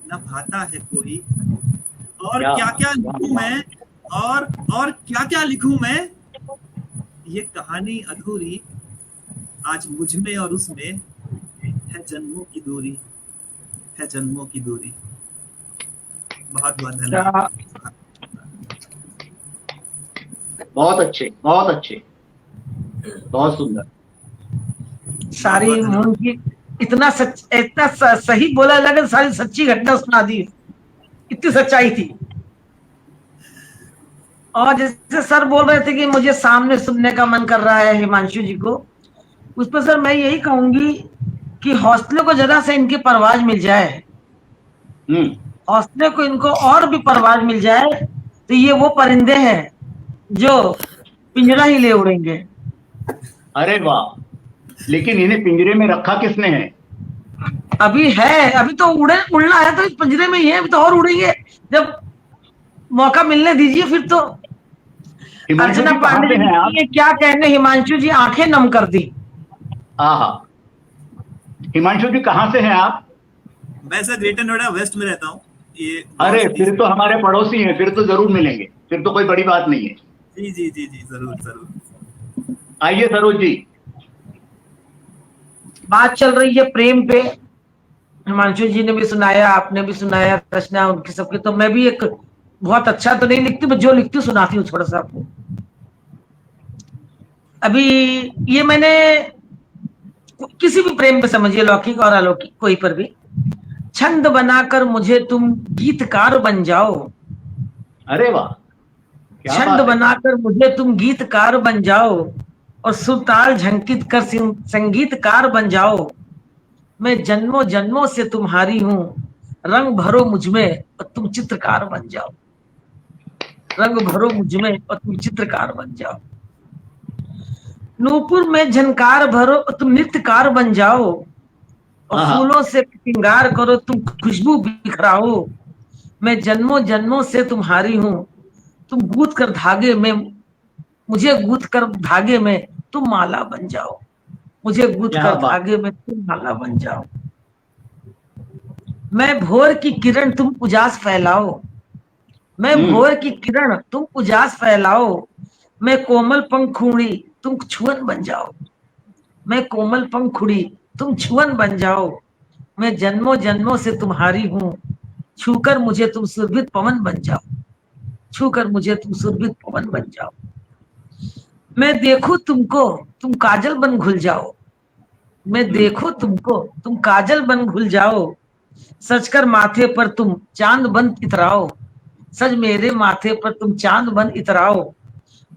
न भाता है कोई। और क्या क्या लिखूं मैं, और क्या क्या लिखूं मैं, ये कहानी अधूरी आज मुझ में और उसमें है जन्मों की दूरी, है जन्मों की दूरी। बहुत बहुत धन्यवाद। बहुत अच्छे, बहुत अच्छे, बहुत सुंदर। सारी मून की इतना सही बोला, लगे सारी सच्ची घटना सुना दी, इतनी सच्चाई थी। और जैसे सर बोल रहे थे कि मुझे सामने सुनने का मन कर रहा है हिमांशु जी को, उस पर सर मैं यही कहूंगी कि हौसले को जरा से इनकी परवाज मिल जाए, हौसले को इनको और भी परवाज मिल जाए, तो ये वो परिंदे हैं जो पिंजरा ही ले उड़ेंगे। अरे वाह, लेकिन इन्हें पिंजरे में रखा किसने है? अभी है, अभी तो उड़ना है तो इस पिंजरे में ही है, अभी तो और उड़ेंगे जब मौका मिलने दीजिए। फिर तो अर्चना पांडे जी ये क्या कहने, हिमांशु जी आंखें नम कर दी। हाँ, हिमांशु जी कहाँ से हैं आप? मैं सर ग्रेटर नोएडा वेस्ट में रहता हूँ। ये अरे फिर तो हमारे पड़ोसी हैं, फिर तो जरूर मिलेंगे, फिर तो कोई बड़ी बात नहीं है। जी जी जी जी जरूर जरूर। आइए सरोज जी। बात चल रही है प्रेम पे, हिमांशु जी ने भी सुनाया, आपने भी सुनाया, रचना उनकी सबकी। तो मैं भी एक बहुत अच्छा तो नहीं लिखती, जो लिखती हूँ सुनाती हूँ थोड़ा सा आपको। अभी ये मैंने किसी भी प्रेम पे समझिए, लौकिक और अलौकिक कोई पर भी, छंद बनाकर मुझे तुम गीतकार बन जाओ। अरे वाह, छंद बनाकर मुझे तुम गीतकार बन जाओ, और सुरताल झंकित कर संगीतकार बन जाओ। मैं जन्मों जन्मों से तुम्हारी हूं, रंग भरो मुझमें और तुम चित्रकार बन जाओ। रंग भरो मुझमें और तुम चित्रकार बन जाओ। नूपुर में झनकार भरो और तुम नृत्यकार बन जाओ, और फूलों से श्रृंगार करो तुम खुशबू बिखराओ। मैं जन्मों जन्मों से तुम्हारी हूं, तुम गूंथ कर धागे में, मुझे गूंथ कर धागे में तुम माला बन जाओ। मुझे गूंथ कर धागे में तुम माला बन जाओ। मैं भोर की किरण तुम उजास फैलाओ। मैं भोर की किरण तुम उजास फैलाओ। मैं कोमल पंखुड़ी तुम छुअन बन जाओ। मैं कोमल पंखुड़ी तुम छुअन बन जाओ। मैं जन्मों जन्मों से तुम्हारी हूं, छूकर मुझे तुम सुरभित पवन बन जाओ। छूकर मुझे तुम सुरभित पवन बन जाओ। मैं देखूं तुमको तुम काजल बन घुल जाओ। मैं देखूं तुमको तुम काजल बन घुल जाओ। सजकर माथे पर तुम चांद बन इतराओ। सज मेरे माथे पर तुम चांद बन इतराओ।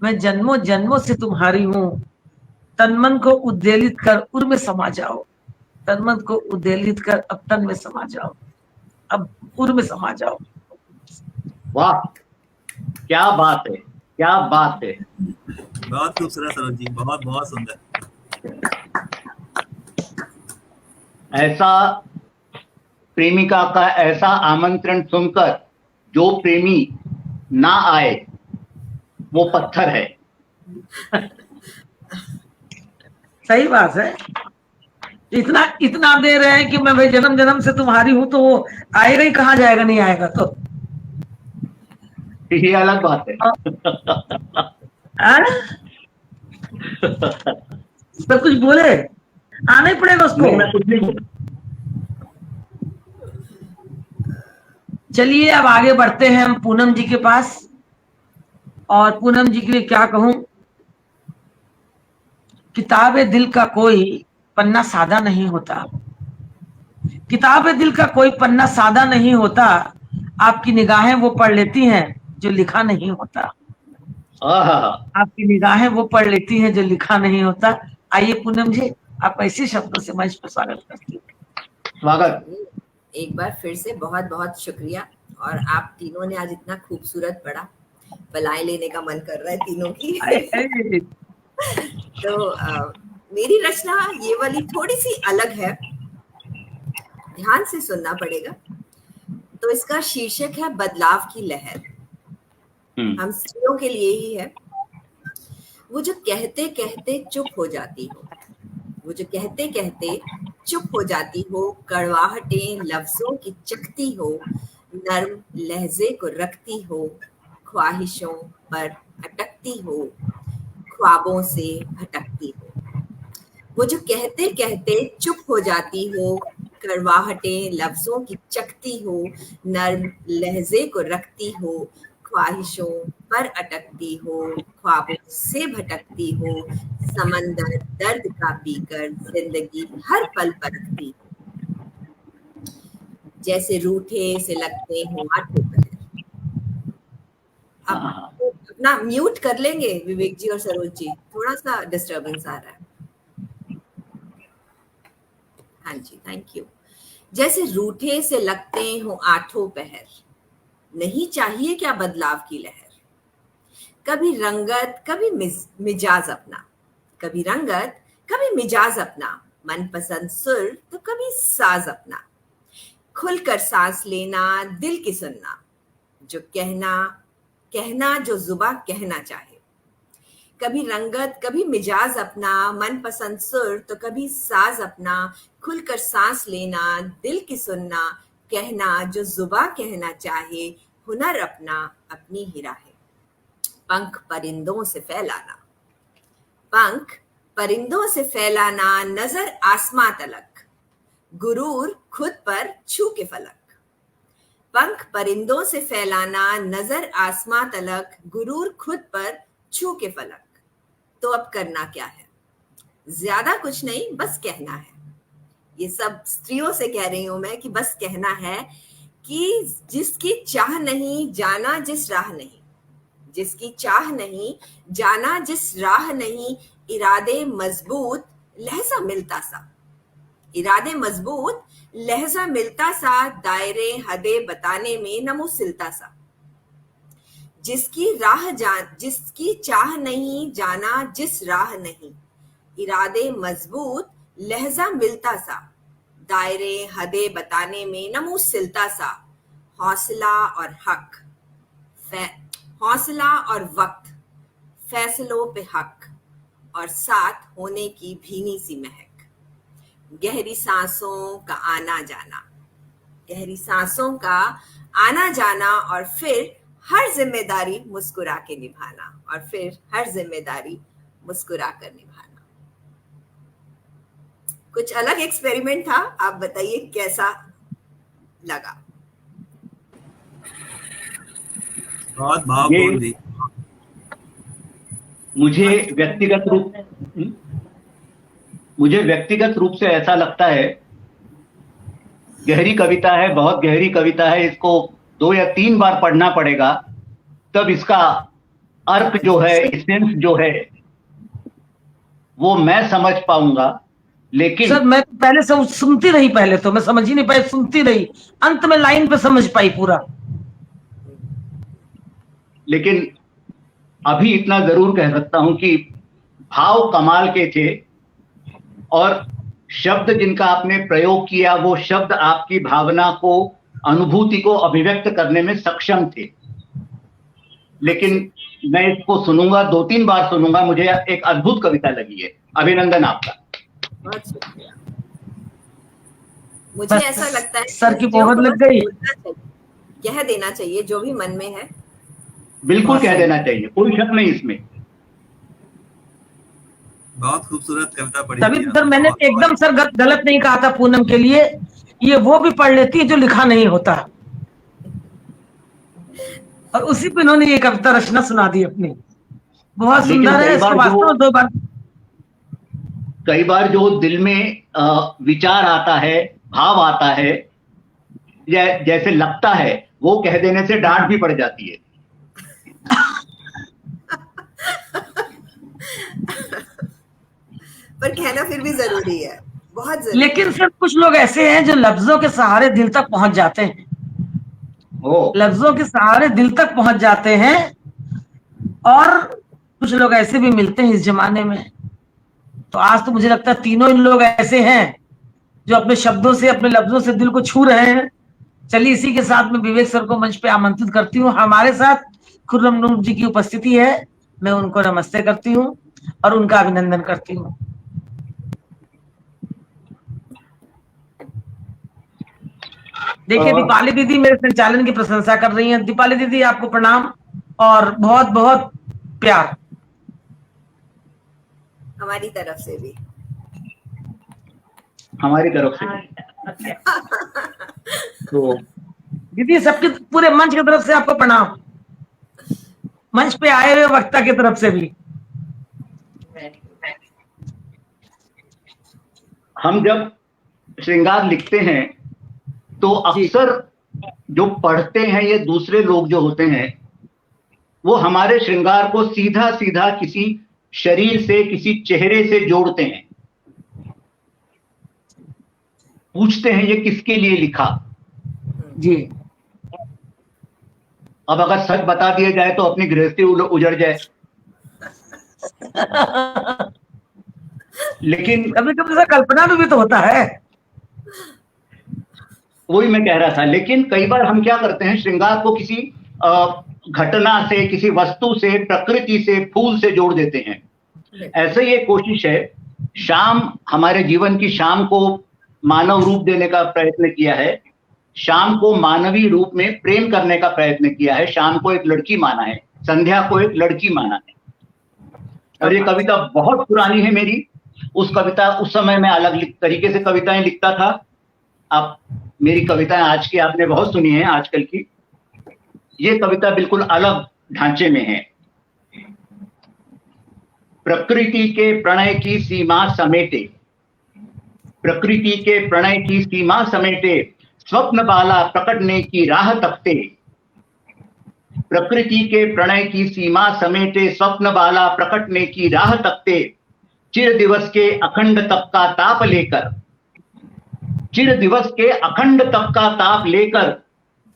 मैं जन्मों जन्मों से तुम्हारी हूं, तनमन को उद्वेलित कर उर में समा जाओ। तनमन को उद्वेलित कर अब तन में समा जाओ, अब उर में समा जाओ। वाह, क्या बात है, क्या बात है। बहुत खूबसूरत सरोज जी, बहुत बहुत सुंदर। ऐसा प्रेमिका का ऐसा आमंत्रण सुनकर जो प्रेमी ना आए वो पत्थर है। सही बात है। इतना इतना दे रहे हैं कि मैं भाई जन्म जन्म से तुम्हारी हूं, तो वो आएगा ही, कहाँ जाएगा, नहीं आएगा तो। ये अलग बात है। हाँ? सब कुछ बोले, आना ही पड़ेगा उसको। नहीं, मैं कुछ नहीं बोल। चलिए अब आगे बढ़ते हैं हम पूनम जी के पास। और पूनम जी के लिए क्या कहूं, किताबे दिल का कोई पन्ना सादा नहीं होता। किताबे दिल का कोई पन्ना सादा नहीं होता, आपकी निगाहें वो पढ़ लेती हैं जो लिखा नहीं होता। आहा, आपकी निगाहें वो पढ़ लेती हैं जो लिखा नहीं होता। आइए पूनम जी, आप ऐसे शब्दों से मंच पर स्वागत करती हैं। स्वागत। एक बार फिर से बहुत बहुत शुक्रिया। और आप तीनों ने आज इतना खूबसूरत पढ़ा, बलाएं लेने का मन कर रहा है तीनों की। तो मेरी रचना ये वाली थोड़ी सी अलग है, ध्यान से सुनना पड़ेगा। तो इसका शीर्षक है बदलाव की लहर। हम स्त्रियों के लिए ही है। वो जो कहते कहते चुप हो जाती हो, वो जो कहते कहते चुप हो जाती हो, कड़वाहटें लफ्जों की चखती हो, नर्म लहजे को रखती हो, ख्वाहिशों पर अटकती हो, ख्वाबों से भटकती हो। वो जो कहते कहते चुप हो जाती हो, कड़वाहटें लफ्जों की चखती हो, नर्म लहजे को रखती हो, ख्वाहिशों पर अटकती हो, ख्वाबों से भटकती हो, समंदर दर्द का पीकर जिंदगी हर पल परखती हो, जैसे रूठे से लगते हो आठों पहर। अब अपना म्यूट कर लेंगे विवेक जी और सरोज जी, थोड़ा सा डिस्टरबेंस आ रहा है। हाँ जी, थैंक यू। जैसे रूठे से लगते हो आठों पहर, नहीं चाहिए क्या बदलाव की लहर। कभी रंगत कभी मिजाज अपना, कभी रंगत कभी मिजाज अपना, मनपसंद सुर तो कभी साज अपना, खुलकर सांस लेना दिल की सुनना, जो कहना कहना जो जुबा कहना चाहे। कभी रंगत कभी मिजाज अपना, मनपसंद सुर तो कभी साज अपना, खुलकर सांस लेना दिल की सुनना, कहना जो जुबा कहना चाहे, हुनर अपना अपनी ही राहें। पंख परिंदों से फैलाना, पंख परिंदों से फैलाना, नजर आसमां तलक, गुरूर खुद पर छू के फलक। पंख परिंदों से फैलाना, नजर आसमां तलक, गुरूर खुद पर छू के फलक। तो अब करना क्या है, ज्यादा कुछ नहीं, बस कहना है। ये सब स्त्रियों से कह रही हूं मैं कि बस कहना है कि जिसकी चाह नहीं जाना जिस राह नहीं, जिसकी चाह नहीं जाना जिस राह नहीं, इरादे मजबूत लहजा मिलता सा, इरादे मजबूत लहजा मिलता सा, दायरे हदे बताने में नमो सिलता सा। जिसकी चाह नहीं जाना जिस राह नहीं, इरादे मजबूत लहजा मिलता सा, दायरे हदे बताने में नमो सिलता सा। हौसला और हक, हौसला और वक्त, फैसलों पे हक, और साथ होने की भीनी सी महक। गहरी सांसों का आना जाना, गहरी सांसों का आना जाना, और फिर हर जिम्मेदारी मुस्कुरा के निभाना, और फिर हर जिम्मेदारी मुस्कुरा कर निभाना। कुछ अलग एक्सपेरिमेंट था, आप बताइए कैसा लगा। बहुत भावपूर्ण थी। मुझे व्यक्तिगत रूप से ऐसा लगता है, गहरी कविता है, बहुत गहरी कविता है, इसको 2 या 3 बार पढ़ना पड़ेगा, तब इसका अर्थ जो है, एसेंस जो है, वो मैं समझ पाऊंगा। लेकिन सर मैं पहले से सुनती रही, पहले तो मैं समझ ही नहीं पाई, सुनती रही, अंत में लाइन पे समझ पाई पूरा। लेकिन अभी इतना जरूर कह सकता हूं कि भाव कमाल के थे और शब्द जिनका आपने प्रयोग किया वो शब्द आपकी भावना को, अनुभूति को अभिव्यक्त करने में सक्षम थे। लेकिन मैं इसको सुनूंगा, 2-3 बार सुनूंगा, मुझे एक अद्भुत कविता लगी है। अभिनंदन आपका। बहुत शुक्रिया। मुझे ऐसा लगता है सर की मोहर लग गई। कह देना चाहिए जो भी मन में है, बिल्कुल कह देना चाहिए, कोई शक नहीं इसमें। बहुत खूबसूरत कविता पढ़ी तभी थी सर आपने, मैंने बहुत- एकदम सर गलत नहीं कहा था पूनम के लिए, ये वो भी पढ़ लेती है जो लिखा नहीं होता। और उसी पे इन्होंने ये कविता रचना सुना दी अपनी, बहुत लेकिन सुंदर है। कई इसको बार वास्तव में 2 बार कई बार जो दिल में विचार आता है, भाव आता है, जैसे लगता है, वो कह देने से डांट भी पड़ जाती है। पर कहना फिर भी जरूरी है, बहुत जरूरी। लेकिन सर कुछ लोग ऐसे हैं जो लफ्जों के सहारे दिल तक पहुंच जाते हैं, लफ्जों के सहारे दिल तक पहुंच जाते हैं। और कुछ लोग ऐसे भी मिलते हैं इस जमाने में। तो आज तो मुझे लगता है तीनों इन लोग ऐसे हैं जो अपने शब्दों से, अपने लफ्जों से दिल को छू रहे हैं। चलिए इसी के साथ में विवेक सर को मंच पे आमंत्रित करती हूँ। हमारे साथ खुर्रम नूर जी की उपस्थिति है, मैं उनको नमस्ते करती हूँ और उनका अभिनंदन करती हूँ। देखिए दीपाली दीदी मेरे संचालन की प्रशंसा कर रही हैं। दीपाली दीदी आपको प्रणाम और बहुत बहुत प्यार हमारी तरफ से भी। हमारी तरफ से भी। तो दीदी सबके पूरे मंच की तरफ से आपको प्रणाम, मंच पे आए हुए वक्ता की तरफ से भी। हम जब श्रृंगार लिखते हैं तो अक्सर जो पढ़ते हैं ये दूसरे लोग जो होते हैं, वो हमारे श्रृंगार को सीधा सीधा किसी शरीर से, किसी चेहरे से जोड़ते हैं, पूछते हैं ये किसके लिए लिखा। जी अब अगर सच बता दिया जाए तो अपनी गृहस्थी उजड़ जाए। लेकिन कभी कभी कल्पना में भी तो होता है। वही मैं कह रहा था। लेकिन कई बार हम क्या करते हैं, श्रृंगार को किसी घटना से, किसी वस्तु से, प्रकृति से, फूल से जोड़ देते हैं। ऐसे ये कोशिश है, शाम हमारे जीवन की शाम को मानव रूप देने का प्रयत्न किया है, शाम को मानवीय रूप में प्रेम करने का प्रयत्न किया है, शाम को एक लड़की माना है, संध्या को एक लड़की माना है। और ये कविता बहुत पुरानी है मेरी। उस समय मैं अलग तरीके से कविताएं लिखता था। अब मेरी कविताएं आज की आपने बहुत सुनी है, आजकल की। ये कविता बिल्कुल अलग ढांचे में है। प्रकृति के प्रणय की सीमा समेटे, प्रकृति के प्रणय की सीमा समेटे, स्वप्न बाला प्रकटने की राह तकते, प्रकृति के प्रणय की सीमा समेटे, स्वप्न बाला प्रकटने की राह तकते, चिर दिवस के अखंड तप का ताप लेकर, चिर दिवस के अखंड तप का ताप लेकर,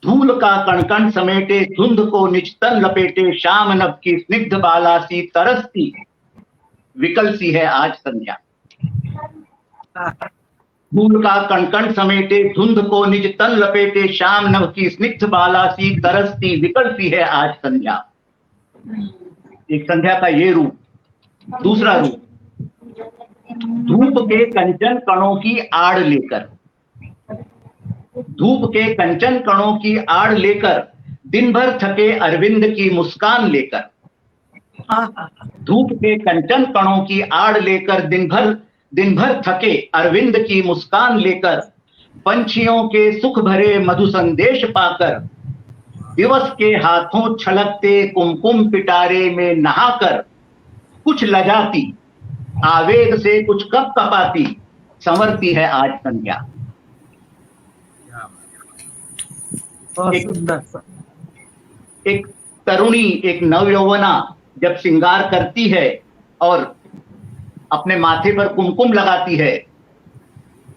धूल का कणकण समेटे, धुंध को निज तन लपेटे, शाम नभ की स्निग्ध बाला सी तरसती विकल सी है आज संध्या। धूल का कणकण समेटे, धुंध को निज तन लपेटे, शाम नभ की स्निग्ध बाला सी तरसती विकल सी है आज संध्या। एक संध्या का ये रूप। दूसरा रूप, धूप के कंचन कणों की आड़ लेकर, धूप के कंचन कणों की आड़ लेकर, दिन भर थके अरविंद की मुस्कान लेकर, धूप के कंचन कणों की आड़ लेकर, दिन भर थके अरविंद की मुस्कान लेकर, पंछियों के सुख भरे मधु संदेश पाकर, दिवस के हाथों छलकते कुमकुम पिटारे में नहाकर, कुछ लजाती आवेग से कुछ कप कपाती, संवरती है आज संध्या। एक तरुणी, एक नवयौवना जब श्रृंगार करती है और अपने माथे पर कुमकुम लगाती है,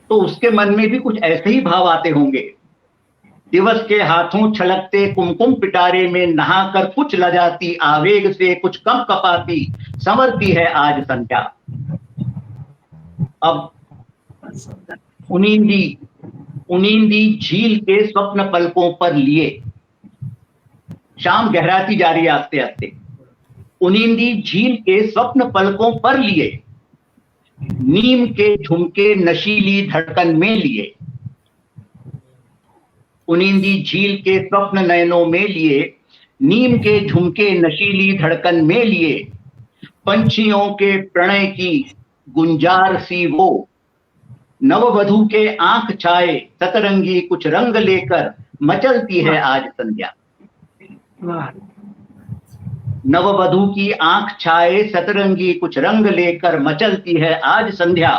तो उसके मन में भी कुछ ऐसे ही भाव आते होंगे। दिवस के हाथों छलकते कुमकुम पिटारे में नहाकर, कुछ लजाती आवेग से कुछ कम कपाती, संवरती है आज संध्या। अब सुंदर। उनींदी झील के स्वप्न पलकों पर लिए। शाम गहराती जा रही है आस्ते आस्ते। उनींदी झील के स्वप्न पलकों पर लिए, नीम के झुमके नशीली धड़कन में लिए। उनींदी झील के स्वप्न नयनों में लिए, नीम के झुमके नशीली धड़कन में लिए। पंछियों के प्रणय की गुंजार सी वो, नववधू के आंख छाए सतरंगी कुछ रंग लेकर मचलती है आज संध्या। वाह, नववधू की आंख छाए सतरंगी कुछ रंग लेकर मचलती है आज संध्या।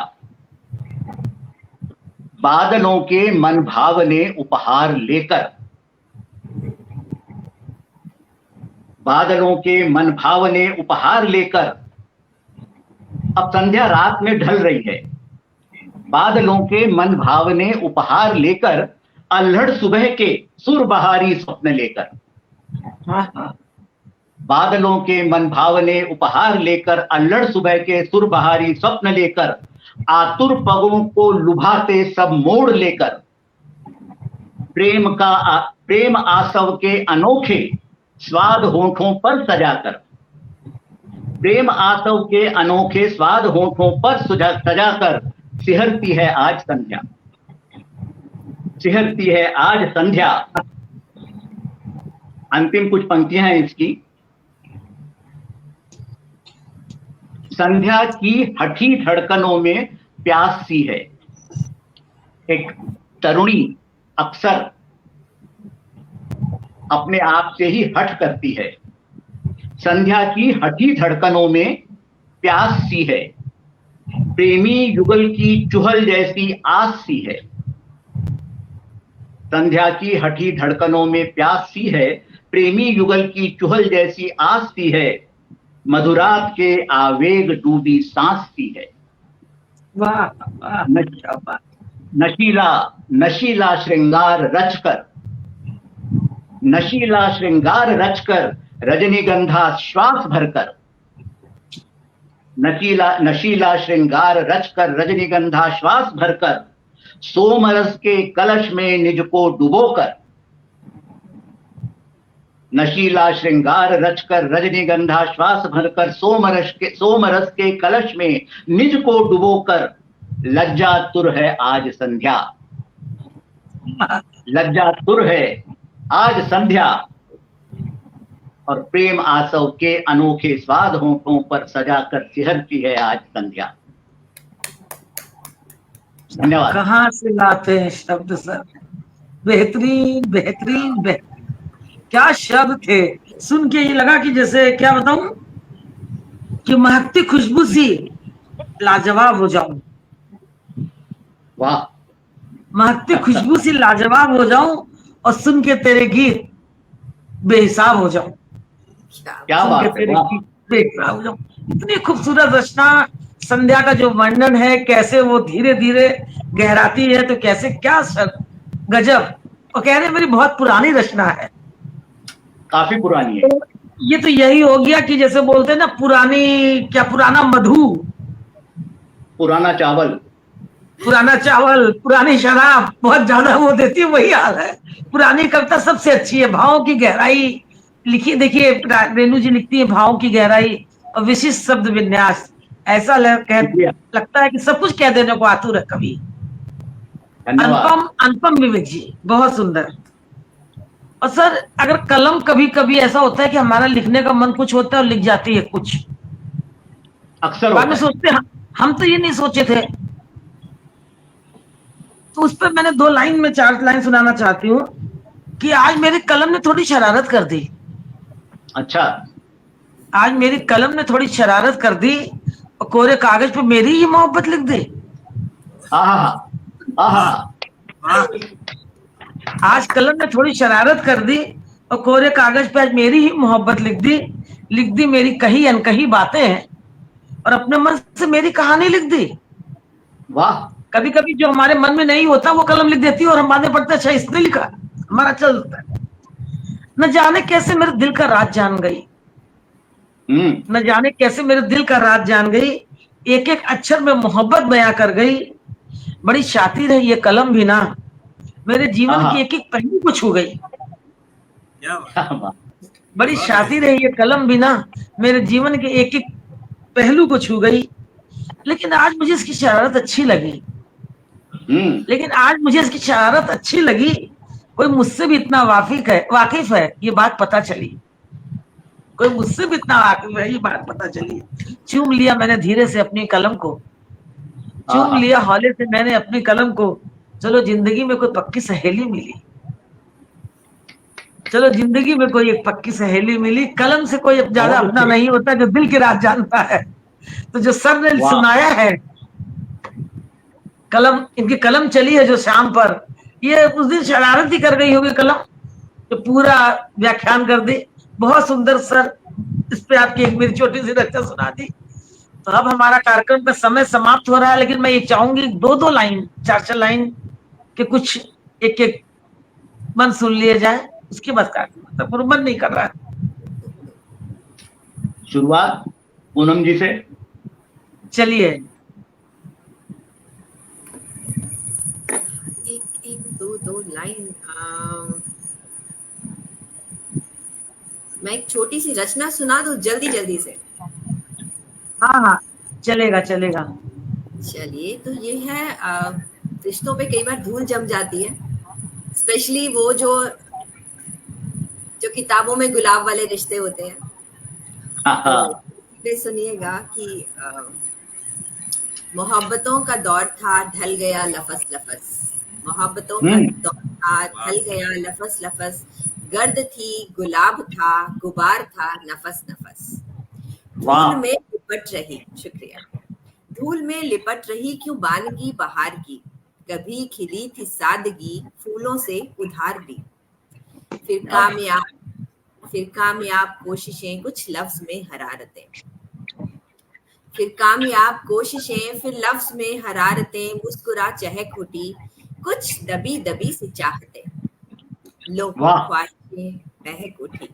बादलों के मन भावने उपहार लेकर, बादलों के मन भावने उपहार लेकर। अब संध्या रात में ढल रही है। बादलों के मन भावने उपहार लेकर, अल्हड़ सुबह के सुरबहारी स्वप्न लेकर। हाँ, हाँ, बादलों के मन भावने उपहार लेकर, अल्हड़ सुबह के सुरबहारी स्वप्न लेकर। आतुर पगों को लुभाते सब मोड़ लेकर, प्रेम आसव के अनोखे स्वाद होठों पर सजाकर। प्रेम आसव के अनोखे स्वाद होठों पर सजाकर सिहरती है आज संध्या, सिहरती है आज संध्या। अंतिम कुछ पंक्तियां हैं इसकी। संध्या की हठी धड़कनों में प्यास सी है। एक तरुणी अक्सर अपने आप से ही हठ करती है। संध्या की हठी धड़कनों में प्यास सी है, प्रेमी युगल की चुहल जैसी आस सी है। संध्या की हठी धड़कनों में प्यास सी है, प्रेमी युगल की चुहल जैसी आस सी है। मधुरात के आवेग डूबी सांस सी है। वाह, वाह, क्या बात। नशीला श्रृंगार रचकर, नशीला श्रृंगार रचकर रजनीगंधा श्वास भरकर। नशीला श्रृंगार रचकर रजनीगंधा श्वास भरकर। सोमरस के कलश में निज को डुबोकर। नशीला श्रृंगार रचकर रजनीगंधा श्वास भरकर। सोमरस के कलश में निज को डुबोकर। लज्जा तुर है आज संध्या, लज्जा तुर है आज संध्या। और प्रेम आसव के अनोखे स्वाद होठों पर सजाकर सिहरती है आज संध्या। धन्यवाद। कहाँ से लाते हैं शब्द सर, बेहतरीन बेहतरीन बेहतरीन, क्या शब्द थे। सुन के ये लगा कि जैसे क्या बताऊं कि महकती खुशबू सी लाजवाब हो जाऊं। वाह, महकती खुशबू सी लाजवाब हो जाऊं और सुन के तेरे गीत बेहिसाब हो जाऊं। क्या बात है, तेरे गीत बेहिसाब हो जाऊं। इतनी खूबसूरत रचना, संध्या का जो वर्णन है, कैसे वो धीरे धीरे गहराती है, तो कैसे क्या सर गजब। और कह रहे मेरी बहुत पुरानी रचना है, काफी पुरानी है। ये तो यही हो गया कि जैसे बोलते हैं ना, पुरानी क्या, पुराना मधु, पुराना चावल, पुराना चावल, पुरानी शराब बहुत ज्यादा वो देती है, वही हाल है। पुरानी कविता सबसे अच्छी है, भावों की गहराई लिखी। देखिए रेणु जी लिखती है भावों की गहराई और विशिष्ट शब्द विन्यास। ऐसा लगता है कि सब कुछ कह देने को आतुर है कवि। अनुपम विवेक जी, बहुत सुंदर। और सर अगर कलम, कभी कभी ऐसा होता है कि हमारा लिखने का मन कुछ होता है और लिख जाती है कुछ, अक्सर बाद में सोचते हैं हम तो ये नहीं सोचे थे। तो उस पर मैंने 2 लाइन में 4 लाइन सुनाना चाहती हूँ कि आज मेरी कलम ने थोड़ी शरारत कर दी। अच्छा, आज मेरी कलम ने थोड़ी शरारत कर दी और कोरे कागज पे मेरी ही मोहब्बत लिख दी। आज कलम ने थोड़ी शरारत कर दी और कोरे कागज पे आज मेरी ही मोहब्बत लिख दी मेरी कही अनकही बातें और अपने मन से मेरी कहानी लिख दी। वाह। कभी कभी जो हमारे मन में नहीं होता वो कलम लिख देती है और हम मानने पड़ते, अच्छा इसने लिखा, हमारा चलता है। न जाने कैसे मेरे दिल का राज जान गई, न जाने कैसे मेरे दिल का राज जान गई। एक एक अक्षर में मोहब्बत बयां कर गई। बड़ी शातिर है ये कलम भी ना, मेरे जीवन हाँ। की एक एक पहलू को छू गई। क्या बात। क्या बात। बड़ी बहुत शातिर है ये कलम भी ना, मेरे जीवन के एक एक पहलू को छू गई। लेकिन आज मुझे इसकी शरारत अच्छी लगी, कोई मुझसे भी इतना वाकिफ है ये बात पता चली, कोई मुझसे भी इतना वाकिफ है ये बात पता चली। चूम लिया मैंने धीरे से अपनी कलम को, चूम लिया हौले से मैंने अपनी कलम को। चलो जिंदगी में कोई पक्की सहेली मिली, चलो जिंदगी में कोई एक पक्की सहेली मिली। कलम से कोई ज्यादा अपना नहीं होता जो दिल की रात जानता है। तो जो सर ने सुनाया है कलम, इनकी कलम चली है जो शाम पर, ये उस दिन शरारत ही कर गई होगी कलम, जो पूरा व्याख्यान कर दी। बहुत सुंदर सर, इस पे आपकी एक मेरी छोटी सी रचना सुना दी। तो अब हमारा कार्यक्रम का समय समाप्त हो रहा है, लेकिन मैं ये चाहूंगी 2-2 लाइन 4-4 लाइन के कुछ एक एक मन सुन लिए जाए, उसके बाद कार्यक्रम पर मन नहीं कर रहा है। शुरुआत पूनम जी से। चलिए। एक दो लाइन। मैं एक छोटी सी रचना सुना दूं जल्दी से। हाँ चलेगा। चलिए, तो ये है, रिश्तों पे कई बार धूल जम जाती है, स्पेशली वो जो किताबों में गुलाब वाले रिश्ते होते हैं। तो सुनिएगा कि मोहब्बतों का दौर था, ढल गया लफस लफस। मोहब्बतों का दौर था, ढल गया लफस लफस। गर्द थी, गुलाब था, गुबार था, नफस नफस। धूल में लिपट रही, शुक्रिया। धूल में लिपट रही क्यों बानगी बहार की, कभी खिली थी सादगी, फूलों से उधार ली। फिर कामयाब कोशिशें, कुछ लफ्ज में हरारतें। फिर कामयाब कोशिशें, फिर लफ्ज में हरारतें। मुस्कुरा चहक उठी, कुछ दबी दबी सी चाहतें। लो ख्वाहिशें महक उठी,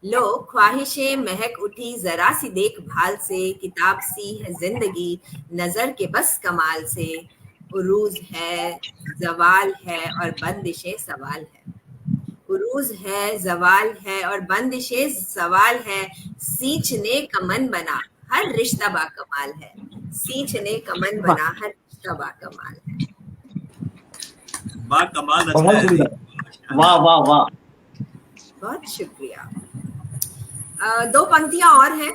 लो ख्वाहिशें महक उठी। जरा सी देखभाल से, किताब सी है जिंदगी, नजर के बस कमाल से। उरूज है, जवाल है और बंदिशें सवाल है। उरूज है, जवाल है और बंदिशें सवाल है। सींचने का मन बना, हर रिश्ता बाकमाल है। सींचने का मन बना, हर रिश्ता बाकमाल है। बाकमाल रचना है। वाह वाह वाह, बहुत शुक्रिया। 2 पंक्तियां और हैं,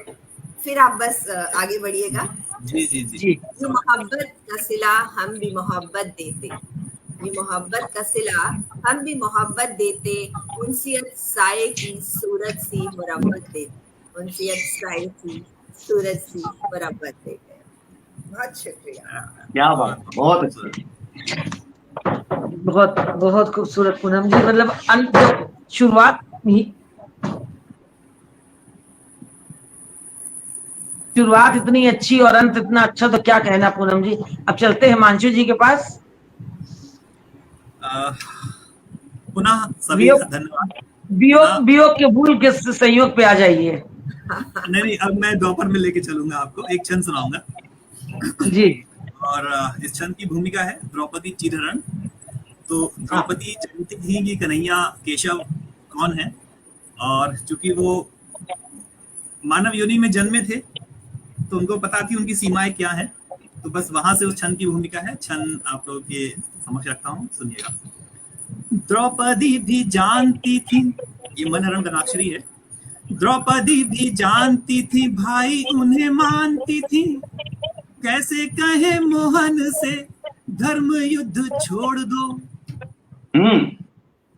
फिर आप बस आगे बढ़िएगा। जी। ये मोहब्बत का सिला हम भी मोहब्बत देते, ये मोहब्बत का सिला हम भी मोहब्बत देते। उनसियत साए की सूरत सी मुरब्बत देते, उनसियत साए की सूरत सी मुरब्बत देते। बहुत शुक्रिया। क्या बात, बहुत अच्छा। बहुत बहुत खूबसूरत पूनम जी, मतलब शुरुआत इतनी अच्छी और अंत इतना अच्छा, तो क्या कहना पूनम जी। अब चलते हैं हिमांशु जी के पास। पुनः सभी का धन्यवाद। वियोग के भूल के संयोग पे आ जाइए। नहीं, अब मैं दोपहर में लेके चलूंगा आपको, एक छंद सुनाऊंगा जी। और इस छंद की भूमिका है द्रौपदी चिरहरण। तो द्रौपदी जानती थी कि कन्हैया केशव कौन है, और चूंकि वो मानव योनि में जन्मे थे तो उनको पता थी उनकी सीमाएं क्या हैं। तो बस वहां से उस छंद की भूमिका है। छंद आप लोगों के समक्ष रखता हूँ, सुनिएगा। द्रौपदी भी जानती थी, ये मनहरण गणाक्षरी है। द्रौपदी भी जानती थी भाई उन्हें मानती थी, कैसे कहे मोहन से धर्म युद्ध छोड़ दो।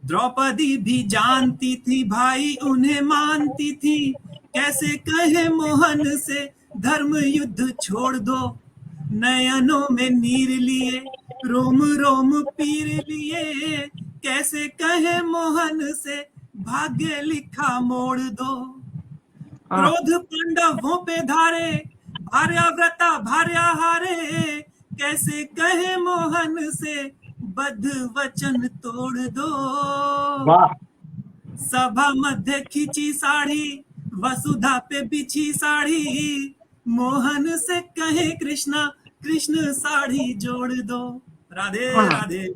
द्रौपदी भी जानती थी भाई उन्हें मानती थी, कैसे कहे मोहन से धर्म युद्ध छोड़ दो। नयनों में नीर लिए, रोम रोम पीर लिए, कैसे कहे मोहन से भाग्य लिखा मोड़ दो। क्रोध पांडवों पे धारे, भार्याव्रता भार्या हारे, कैसे कहे मोहन से बद्ध वचन तोड़ दो। सभा मध्य खींची साड़ी, वसुधा पे बिछी साड़ी, मोहन से कहे कृष्णा कृष्ण साड़ी जोड़ दो, राधे हाँ। राधे।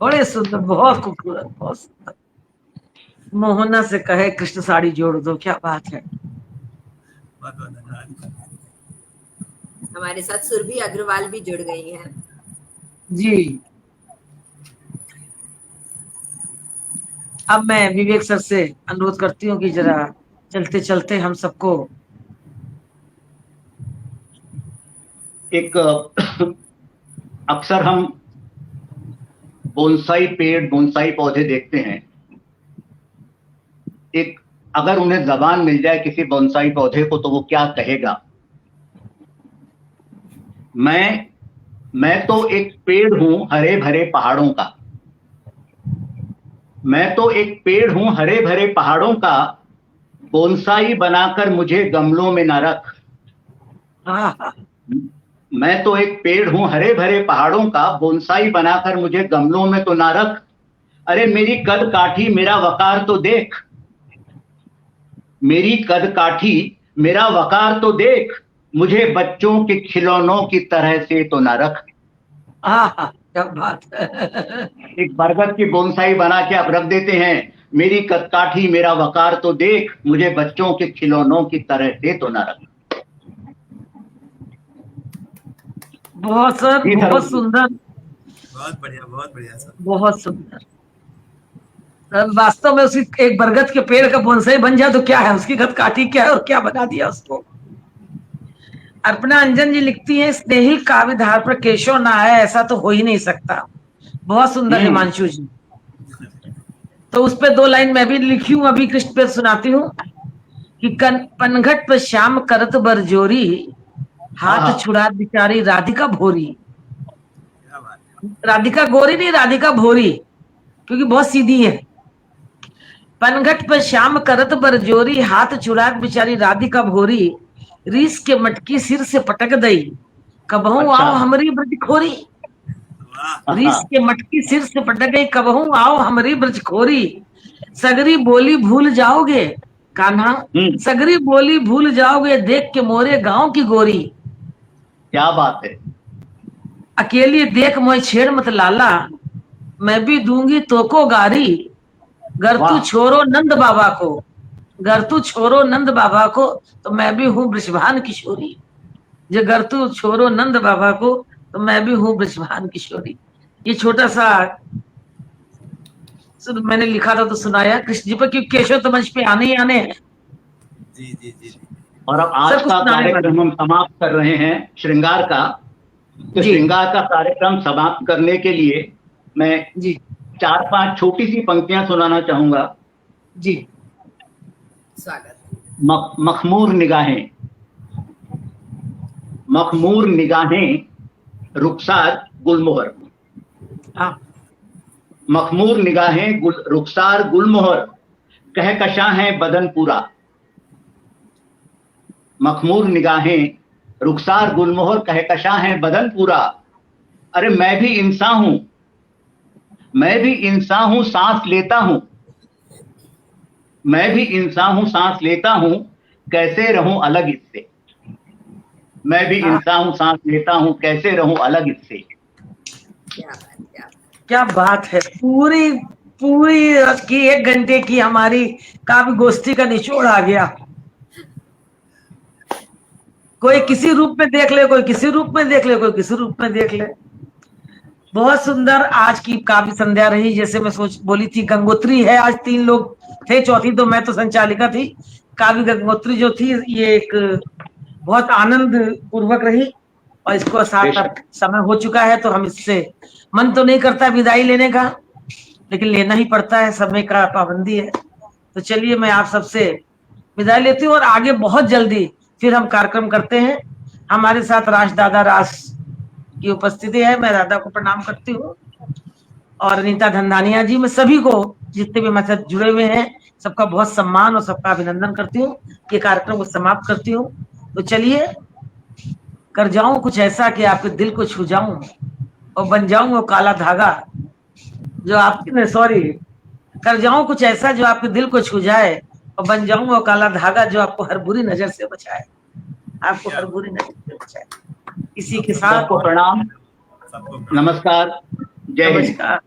बड़े सुंदर, बहुत खूबसूरत, बहुत सुंदर। मोहना से कहे कृष्ण साड़ी जोड़ दो, क्या बात है। बहुत बहुत धन्यवाद। हमारे साथ सुरभि अग्रवाल भी जुड़ गई हैं। जी, अब मैं विवेक सर से अनुरोध करती हूँ कि जरा चलते चलते हम सबको एक अक्सर हम बोनसाई पेड़, बोनसाई पौधे देखते हैं। एक अगर उन्हें जबान मिल जाए किसी बोनसाई पौधे को तो वो क्या कहेगा। मैं तो एक पेड़ हूं हरे भरे पहाड़ों का। मैं तो एक पेड़ हूं हरे भरे पहाड़ों का, बोनसाई बनाकर मुझे गमलों में ना रख। हाँ, मैं तो एक पेड़ हूं हरे भरे पहाड़ों का, बोनसाई बनाकर मुझे गमलों में तो ना रख। अरे मेरी कद काठी मेरा वकार तो देख, मेरी कद काठी मेरा वकार तो देख, मुझे बच्चों के खिलौनों की तरह से तो ना रख। हाँ, क्या बात है। एक बरगद की बोनसाई बना के आप रख देते हैं, मेरी कद काठी मेरा वकार तो देख, मुझे बच्चों के खिलौनों की तरह से तो ना रख। बहुत सर, जी सर, बहुत सुंदर, बहुत बढ़िया सर। बहुत सुंदर। सर, वास्तव में उसी एक बरगद के पेड़ का बोनसाई बन जाए तो क्या है, उसकी गद काठी क्या है और क्या बना दिया उसको। अर्पणा अंजन जी लिखती है, स्नेही काव्य धार पर केशव ना आए ऐसा तो हो ही नहीं सकता। बहुत सुंदर हिमांशु जी। तो उस पे 2 लाइन मैं भी लिखी हूँ, अभी कृष्ण पे सुनाती हूँ कि पनघट पर श्याम करत बरजोरी, हाथ छुड़ा बिचारी राधिका भोरी। क्या बात है। राधिका गोरी नहीं, राधिका भोरी, क्योंकि बहुत सीधी है। पनघट पर श्याम करत बरजोरी, हाथ छुड़ा बिचारी राधिका भोरी, रीस के मटकी सिर से पटक दई, कबहू अच्छा। आओ हमारी ब्रजखोरी। वाह, रीस के मटकी सिर से पटक गई, कबहू आओ हमारी ब्रजखोरी, सगरी बोली भूल जाओगे कान्हा, सगरी बोली भूल जाओगे देख के मोरे गांव की गोरी। क्या बात है। अकेली देख मोय छेड़ मत लाला, मैं भी दूंगी तोको गारी, गर तू वाह। छोरो नंद बाबा को, गर तू छोरो नंद बाबा को तो मैं भी हूँ वृषभान किशोरी। जो गर तू छोरो नंद बाबा को तो मैं भी हूँ वृषभान किशोरी। ये छोटा सा मैंने लिखा था तो सुनाया कृष्ण जी पर, क्योंकि केशव तो मंच पे आने ही आने हैं। जी जी जी। और अब आज सब कुछ का सुनाने कार्यक्रम हम समाप्त कर रहे हैं, श्रृंगार का। तो जी। श्रृंगार का कार्यक्रम समाप्त करने के लिए मैं जी 4-5 छोटी सी पंक्तियां सुनाना चाहूंगा। जी। स्वागत। मखमूर निगाहें, मखमूर निगाहें रुखसार गुलमोहर। हाँ, मखमूर निगाहें रुखसार गुलमोहर, कहकशां है बदन पूरा। मखमूर निगाहें रुखसार गुलमोहर, कहकशां है बदन पूरा। अरे मैं भी इंसान हूं, मैं भी इंसान हूं, सांस लेता हूं, मैं भी इंसान हूं, सांस लेता हूं, कैसे रहूं अलग इससे। मैं भी इंसान हूं, सांस लेता हूं, कैसे रहूं अलग इससे। क्या बात, क्या बात। क्या बात है। पूरी पूरी की 1 घंटे की हमारी काव्य गोष्ठी का निचोड़ आ गया। कोई किसी रूप में देख ले, कोई किसी रूप में देख ले, कोई किसी रूप में देख ले। बहुत सुंदर आज की काव्य संध्या रही। जैसे मैं बोली थी, गंगोत्री है, आज 3 लोग थे, चौथी तो मैं तो संचालिका थी। काव्य गंगोत्री जो थी, ये एक बहुत आनंद पूर्वक रही। और इसको साथ अब समय हो चुका है तो हम इससे मन तो नहीं करता विदाई लेने का, लेकिन लेना ही पड़ता है, समय का पाबंदी है। तो चलिए मैं आप सबसे विदाई लेती हूँ और आगे बहुत जल्दी फिर हम कार्यक्रम करते हैं। हमारे साथ राज दादा राज की उपस्थिति है, मैं दादा को प्रणाम करती हूँ। और अनीता धंधानिया जी, मैं सभी को जितने भी हमारे साथ जुड़े हुए हैं सबका बहुत सम्मान और सबका अभिनंदन करती हूँ। ये कार्यक्रम को समाप्त करती हूँ। तो चलिए, कर जाऊं कुछ ऐसा कि आपके दिल को छू जाऊं और बन जाऊं वो काला धागा जो आपके, सॉरी, कर जाऊं कुछ ऐसा जो आपके दिल को छू जाए और बन जाऊं वो काला धागा जो आपको हर बुरी नजर से बचाए, आपको हर बुरी नजर से बचाए। इसी के साथ सबको प्रणाम, सबको प्रणाम। नमस्कार, जय हिंद। नमस्कार,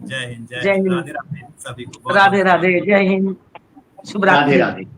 जय हिंद, जय हिंद। राधे राधे सभी को। राधे राधे, जय हिंद, शुभ राधे रात्रि। राधे।